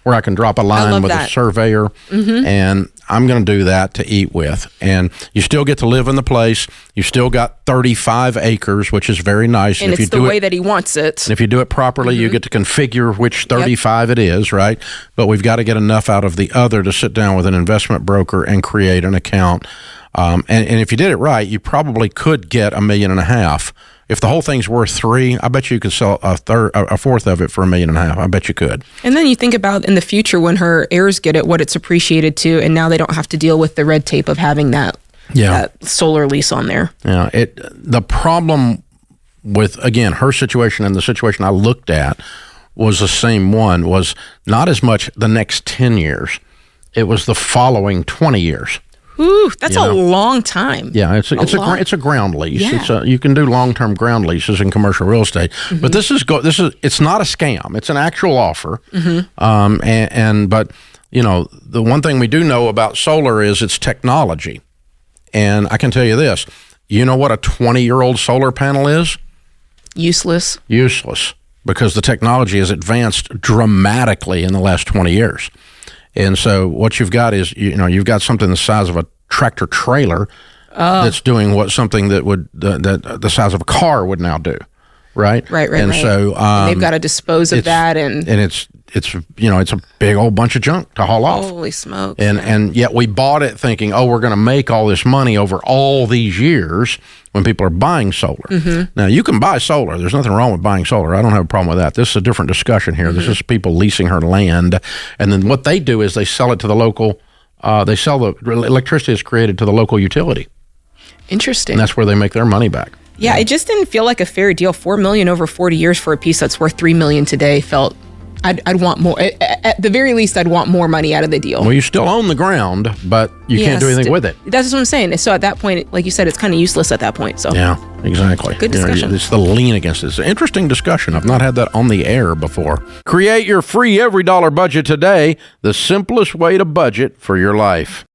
where I can drop a line with a surveyor, and I'm going to do that to eat with. And you still get to live in the place. You still got 35 acres, which is very nice. And it's the way that he wants it. And if you do it properly, you get to configure which 35 it is, right? But we've got to get enough out of the other to sit down with an investment broker and create an account. And if you did it right, you probably could get $1.5 million. If the whole thing's worth $3 million, I bet you could sell a fourth of it for $1.5 million. I bet you could. And then you think about in the future when her heirs get it, what it's appreciated to, and now they don't have to deal with the red tape of having that solar lease on there. Yeah. The problem with, again, her situation and the situation I looked at was the same one, was not as much the next 10 years. It was the following 20 years. Ooh, that's a long time. Yeah, it's a ground lease. Yeah. You can do long-term ground leases in commercial real estate, but it's not a scam. It's an actual offer. But you know, the one thing we do know about solar is its technology, and I can tell you this: you know what a 20-year-old solar panel is? Useless. Useless, because the technology has advanced dramatically in the last 20 years. And so what you've got is, you've got something the size of a tractor trailer that's doing something that would that the size of a car would now do, right? Right. And so and they've got to dispose of that, and it's a big old bunch of junk to haul off. Holy smokes! And yet we bought it thinking, we're going to make all this money over all these years when people are buying solar. Now, you can buy solar. There's nothing wrong with buying solar. I don't have a problem with that. This is a different discussion here. This is people leasing her land. And then what they do is they sell it to the local, they sell the electricity is created to the local utility. Interesting. And that's where they make their money back. Yeah, it just didn't feel like a fair deal. $4 million over 40 years for a piece that's worth $3 million today felt... I'd want more. At the very least, I'd want more money out of the deal. Well, you still own the ground, but you can't do anything with it. That's what I'm saying. So at that point, like you said, it's kind of useless at that point. So yeah, exactly. Good discussion. It's the lien against it. It's an interesting discussion. I've not had that on the air before. Create your free every dollar budget today. The simplest way to budget for your life.